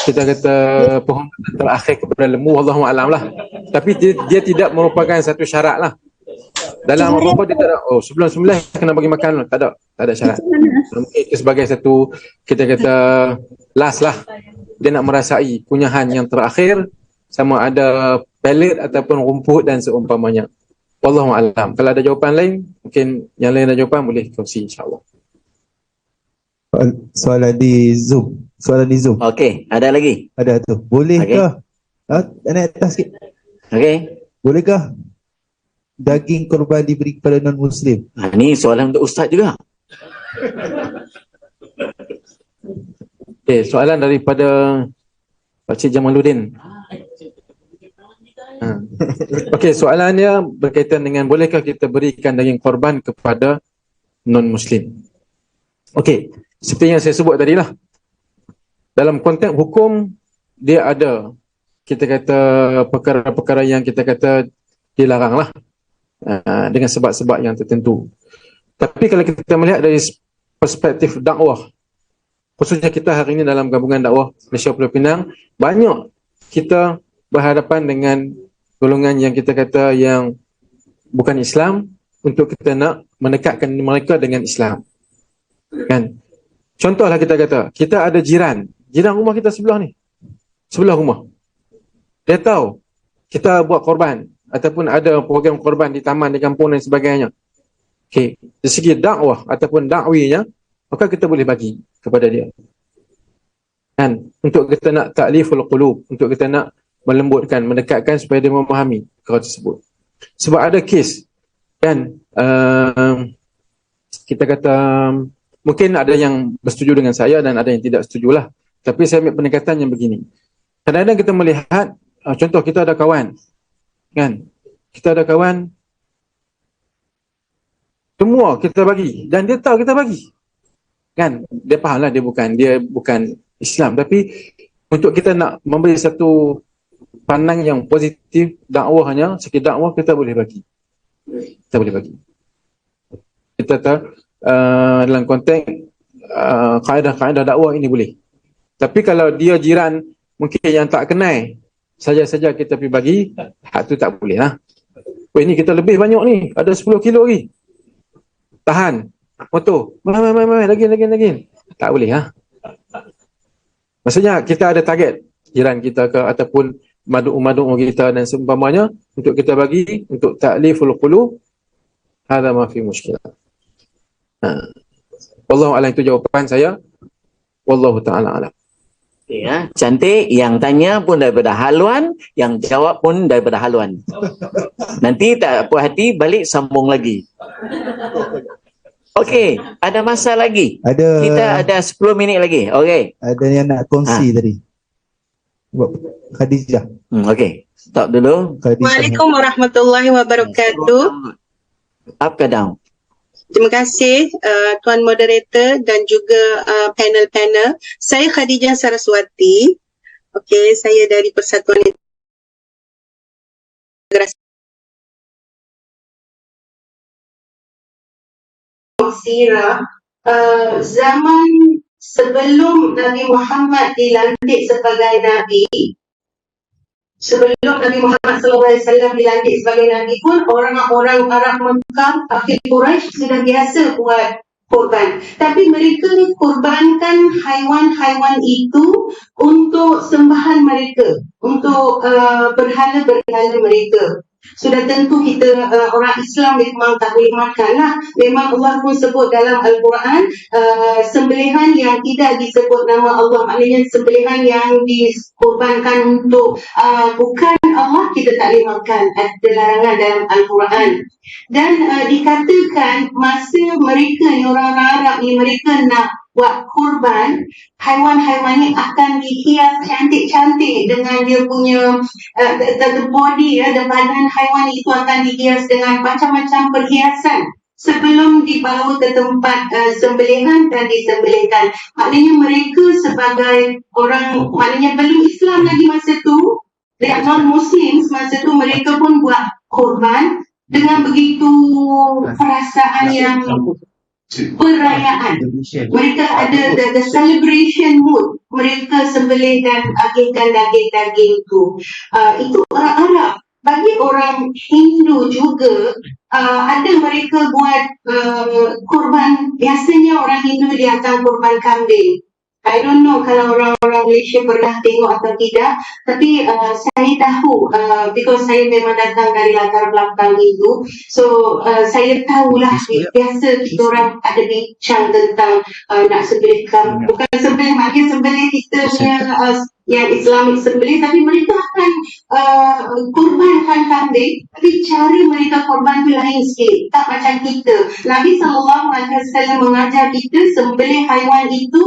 kita kata pohon terakhir kepada lembu, wallahu alam lah. Tapi dia tidak merupakan satu syarat lah. Dalam apa-apa dia tak ada, sebelum sembelih kena bagi makan, tak ada syarat. Mungkin itu sebagai satu kita kata last lah. Dia nak merasai kunyahan yang terakhir, sama ada pelet ataupun rumput dan seumpamanya. Wallahu alam. Kalau ada jawapan lain, mungkin yang lain ada jawapan boleh kongsi insya-Allah. Soalan di Zoom. Okey, ada lagi? Ada tu. Bolehkah? Naik atas sikit. Okey. Bolehkah daging korban diberi kepada non-Muslim? Ni soalan untuk Ustaz juga. Okey, soalan daripada Pak Cik Jamaluddin. Okey, soalannya berkaitan dengan bolehkah kita berikan daging korban kepada non-Muslim? Okey, seperti yang saya sebut tadi lah. Dalam konteks hukum, dia ada, kita kata, perkara-perkara yang kita kata dilarang lah, dengan sebab-sebab yang tertentu. Tapi kalau kita melihat dari perspektif dakwah, khususnya kita hari ini dalam gabungan dakwah Malaysia Pulau Pinang, banyak kita berhadapan dengan golongan yang kita kata yang bukan Islam, untuk kita nak mendekatkan mereka dengan Islam. Kan? Contohlah kita kata, kita ada jiran rumah kita sebelah ni, sebelah rumah. Dia tahu kita buat korban ataupun ada program korban di taman, di kampung dan sebagainya. Okey, dari segi dakwah ataupun dakwinya, maka kita boleh bagi kepada dia. Kan? Untuk kita nak ta'liful qulub, untuk kita nak melembutkan, mendekatkan supaya dia memahami perkara tersebut. Sebab ada kes, kan, kita kata mungkin ada yang bersetuju dengan saya dan ada yang tidak setujulah. Tapi saya ambil pendekatan yang begini. Kadang-kadang kita melihat, contoh kita ada kawan, kan, kita ada kawan, semua kita bagi dan dia tahu kita bagi, kan, dia fahamlah dia bukan Islam, tapi untuk kita nak memberi satu pandang yang positif dakwahnya, segi dakwah kita boleh bagi. Kita boleh bagi. Kita tahu dalam konteks kaedah-kaedah dakwah ini boleh. Tapi kalau dia jiran mungkin yang tak kenal, saja-saja kita pergi bagi, hak tu tak boleh lah. Oh, ini kita lebih banyak ni, ada 10 kilo lagi. Tahan. Motor. Lagi. Tak boleh lah. Maksudnya kita ada target jiran kita ke ataupun madu-madu kita dan seumpamanya untuk kita bagi untuk ta'liful qulub, hadza ma fi mushkilah. Wallahu a'lam, itu jawapan saya. Wallahu ta'ala a'lam. Ya, cantik. Yang tanya pun daripada haluan, yang jawab pun daripada haluan. Nanti tak puas hati, balik sambung lagi. Okey, ada masa lagi. Kita ada 10 minit lagi. Okey. Ada yang nak kongsi tadi. Khadijah. Okey, stop dulu. Waalaikumsalam warahmatullahi wabarakatuh. Up ke down? Terima kasih Tuan Moderator dan juga panel-panel. Saya Khadijah Saraswati. Okey, saya dari Persatuan Integrasi Sirah. Zaman sebelum Nabi Muhammad dilantik sebagai Nabi, sebelum Nabi Muhammad SAW dilantik sebagai Nabi pun, orang-orang Arab Mekah, kafir Quraisy sudah biasa buat korban. Tapi mereka korbankan haiwan-haiwan itu untuk sembahan mereka, untuk berhala-berhala mereka. Sudah tentu kita orang Islam memang tak boleh makan lah. Memang Allah pun sebut dalam Al-Quran, sembelihan yang tidak disebut nama Allah, maknanya sembelihan yang dikorbankan untuk bukan Allah, kita tak boleh makan. Ada larangan dalam Al-Quran. Dan dikatakan masa mereka ni, orang-orang Arab ni, mereka nak buat korban, haiwan-haiwan ni akan dihias cantik-cantik dengan dia punya the body, the badan haiwan itu akan dihias dengan macam-macam perhiasan sebelum dibawa ke tempat sembelihan dan disembelihkan. Maknanya mereka sebagai orang, maknanya belum Islam lagi masa tu, non-Muslim masa tu, mereka pun buat korban dengan begitu perasaan yang perayaan. Mereka ada the celebration mood. Mereka sembelih dan agihkan daging-daging itu. Itu orang Arab. Bagi orang Hindu juga, ada mereka buat korban. Biasanya orang Hindu dia akan korban kambing. I don't know kalau orang-orang Malaysia pernah tengok atau tidak, tapi saya tahu because saya memang datang dari latar belakang itu, so saya tahulah biasa kita orang ada bincang tentang nak sembelih, bukan sembelih, maknanya sembelih kita punya yang Islamik sembelih, tapi mereka akan kurbankan kambing, tapi cara mereka kurban tu lain sikit, tak macam kita. Nabi SAW mengajar kita sembelih haiwan itu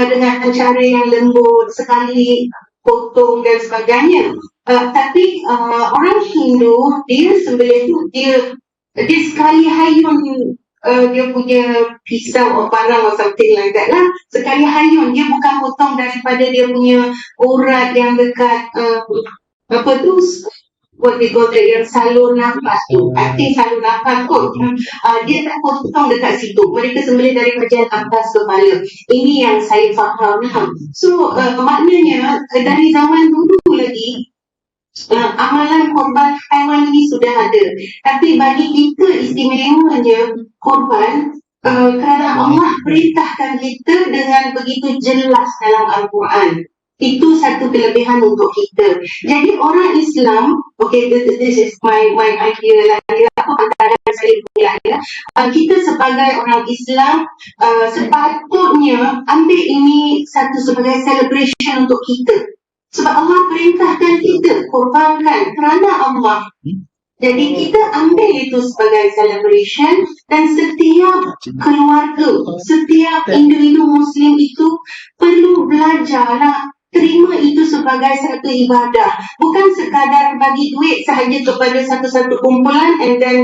dengan cara yang lembut, sekali potong dan sebagainya. Tapi orang Hindu, dia sembelih tu dia sekali hayun dia punya pisau atau parang or something like that lah. Sekali hayun, dia bukan potong daripada dia punya urat yang dekat apa tu, what we call that, yang salur nafas tu. I think salur nafas kot. Dia tak potong dekat situ. Mereka sembelih dari bahagian atas kepala. Ini yang saya faham. So maknanya dari zaman dulu lagi amalan korban haiwan ini sudah ada. Tapi bagi kita istimewanya korban kerana Allah perintahkan kita dengan begitu jelas dalam Al-Quran. Itu satu kelebihan untuk kita. Jadi orang Islam, okay, this is my idea lah. Antara saya punya idea. Kita sebagai orang Islam sepatutnya ambil ini satu sebagai celebration untuk kita. Sebab Allah perintahkan kita korbankan kerana Allah. Jadi kita ambil itu sebagai celebration, dan setiap keluarga, setiap individu Muslim itu perlu belajar nak terima itu sebagai satu ibadah. Bukan sekadar bagi duit sahaja kepada satu-satu kumpulan and then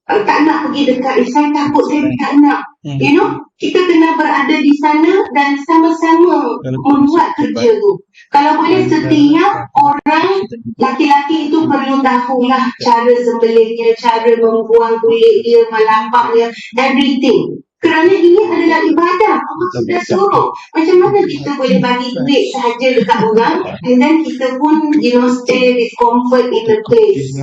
tak nak pergi dekat, saya takut, saya tak nak. You know, kita kena berada di sana dan sama-sama membuat kerja tu. Kalau boleh setiap orang laki-laki itu perlu tahulah cara sembelihnya, cara membuang kulit dia, melapaknya, everything. Kerana ini adalah ibadah. Allah sudah suruh. Macam mana kita boleh bagi duit sahaja dekat orang and then kita pun, you know, stay with comfort in the place.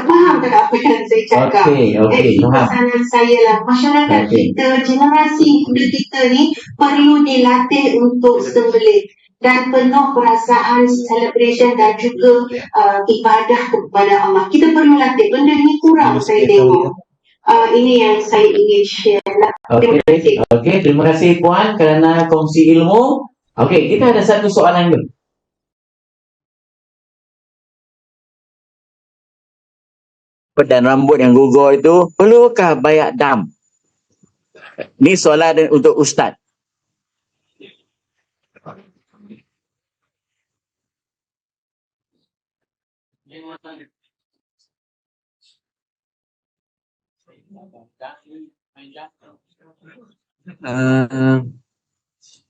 Faham tak apa yang saya cakap? Itu pesanan saya lah. Masyarakat kita, generasi muda kita ni perlu dilatih untuk sembelih dan penuh perasaan celebration dan juga ibadah kepada Allah. Kita perlu latih. Benda ni kurang saya tengok. Ini yang saya ingin share lah. Terima kasih. Okey, terima kasih Puan kerana kongsi ilmu. Okey, kita ada satu soalan dulu. Dan rambut yang gugur itu, perlukah bayar dam? Ini soalan untuk Ustaz.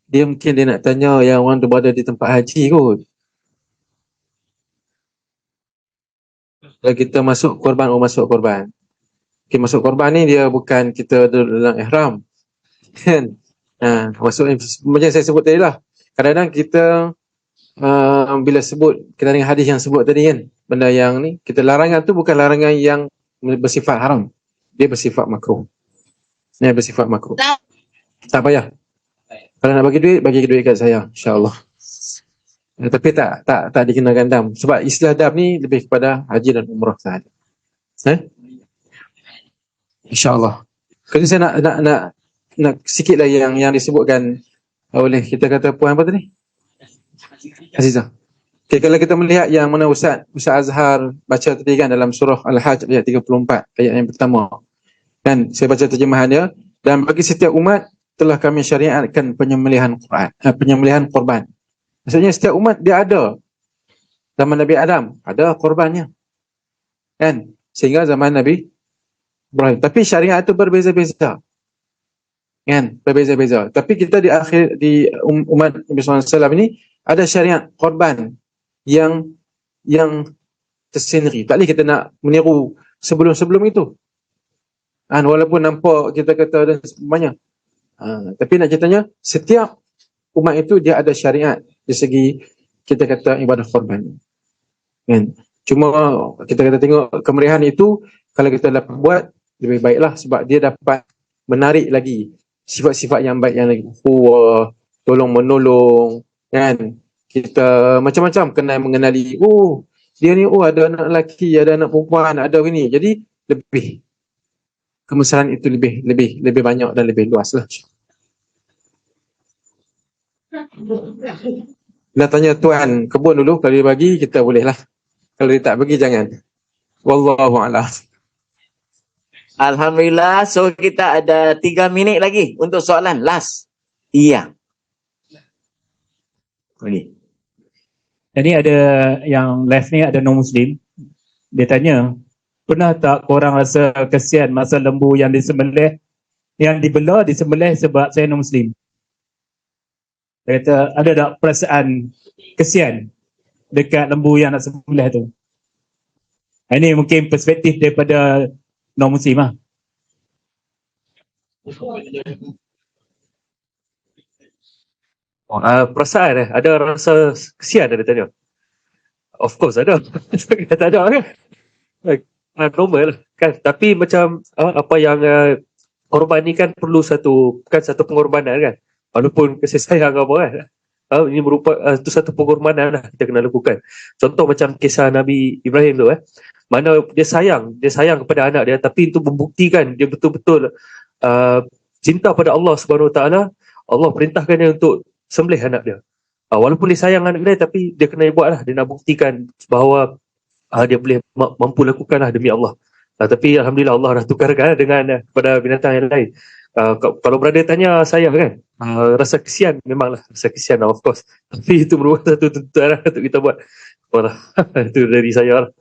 Dia mungkin dia nak tanya yang orang tu berada di tempat haji kot. Kalau kita masuk korban, orang masuk korban. Okay, masuk korban ni dia bukan kita dalam ihram. Kan? Masuk macam saya sebut tadi lah. Kadang-kadang kita bila sebut, kita dengan hadis yang sebut tadi kan, benda yang ni, kita larangan tu bukan larangan yang bersifat haram. Dia bersifat makruh. Dia bersifat makruh. Tak payah. Kalau nak bagi duit kat saya, insya-Allah. Tapi tak dikenakan dam. Sebab istilah dam ni lebih kepada haji dan umrah sahaja. Insya-Allah. Kalau saya nak sikit lagi yang disebutkan oleh kita kata puan apa tadi? Azizah. Okay, kalau kita melihat yang mana Ustaz Azhar baca tadi kan dalam surah Al-Hajj ayat 34, ayat yang pertama. Kan saya baca terjemahannya, dan bagi setiap umat telah kami syariatkan penyembelihan korban. Maksudnya setiap umat dia ada. Zaman Nabi Adam ada korbannya. Kan? Sehingga zaman Nabi Ibrahim. Tapi syariat itu berbeza-beza. Kan? Berbeza-beza. Tapi kita di umat Nabi SAW ini ada syariat korban yang tersendiri. Tak boleh kita nak meniru sebelum itu. Walaupun nampak kita kata dan sebagainya. Tapi nak ceritanya, setiap umat itu dia ada syariat dari segi kita kata ibadah korban. Kan? Cuma kita kata tengok kemeriahan itu, kalau kita dapat buat, lebih baiklah sebab dia dapat menarik lagi sifat-sifat yang baik yang lagi. Tolong menolong, kan? Kita macam-macam kenal mengenali, dia ni ada anak lelaki, ada anak perempuan, ada ini. Jadi lebih kemesraan itu lebih banyak dan lebih luas lah. Nak tanya Tuan Kebun dulu, kalau dia bagi kita boleh lah. Kalau dia tak bagi jangan. Wallahu a'lam. Alhamdulillah. So kita ada 3 minit lagi untuk soalan last. Iya. Ini. Jadi ada yang left ni ada non-Muslim. Dia tanya, pernah tak korang rasa kesian masa lembu yang disembelih, yang dibelah disembelih sebab saya non-Muslim? Dia kata, ada tak perasaan kesian dekat lembu yang nak sembelih tu? Ini mungkin perspektif daripada non-Muslim lah. Perasaan ada rasa kesian ada tanya. Of course ada. Tak ada kan? Normal kan. Tapi macam apa yang korban ni kan perlu satu pengorbanan kan. Walaupun kasih sayang apa kan. Ini merupakan itu satu pengorbanan lah kita kena lakukan. Contoh macam kisah Nabi Ibrahim tu mana dia sayang kepada anak dia, tapi itu membuktikan dia betul-betul cinta pada Allah Subhanahu Wa Taala. Allah perintahkan dia untuk sembelih anak dia. Walaupun dia sayang anak dia, tapi dia kena buat lah. Dia nak buktikan bahawa dia boleh mampu lakukan lah demi Allah. Tapi Alhamdulillah Allah dah tukarkan dengan kepada binatang yang lain. Kalau berada tanya saya kan, rasa kesian memanglah, rasa kesian of course. Tapi itu merupakan satu tuntutan untuk kita buat. Itu dari saya lah.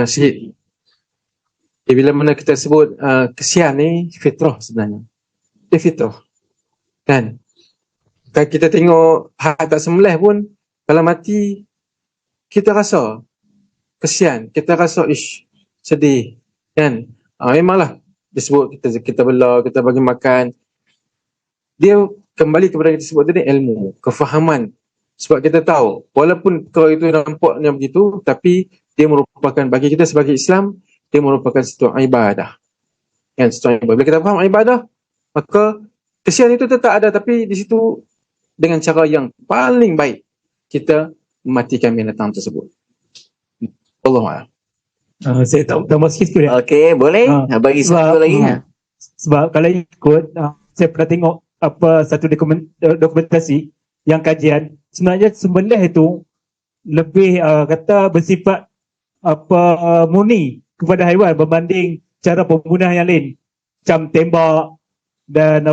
Syed. Bila mana kita sebut kesian ni fitrah sebenarnya. Dia fitrah. Kan? Kalau kita tengok hak tak sembelih pun, kalau mati kita rasa kesian, kita rasa sedih. Kan? Memanglah disebut kita bela, kita bagi makan. Dia kembali kepada kita sebut tadi ilmu, kefahaman. Sebab kita tahu, walaupun kalau itu nampaknya begitu, tapi dia merupakan bagi kita sebagai Islam, dia merupakan satu ibadah. Kan, satu ibadah. Bila kita faham ibadah, maka kesian itu tetap ada, tapi di situ dengan cara yang paling baik kita mematikan binatang tersebut. Allahuakbar. Saya tambah sikit tu ya. Okey, boleh? Bagi satu lagi. Sebab kalau ikut, saya pernah tengok satu dokumentasi yang kajian, sebenarnya sembelih itu lebih kata bersifat murni kepada haiwan berbanding cara pembunuhan yang lain. Macam tembak dan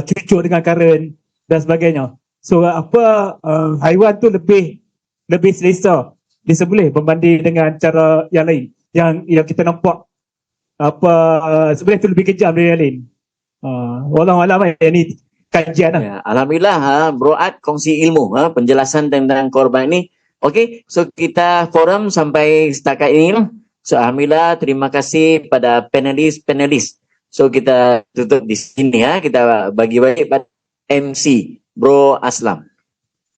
cucuk dengan karen dan sebagainya. So haiwan tu lebih selesa disembelih berbanding dengan cara yang lain. Yang kita nampak sembelih tu lebih kejam dari yang lain. Wallahualam, yang ni kajian lah. Ya, Alhamdulillah Bro Ad kongsi ilmu penjelasan tentang korban ini. Okey, so kita forum sampai setakat ini. So Alhamdulillah, terima kasih pada panelis. So kita tutup di sini kita bagi-bagi pada MC Bro Aslam.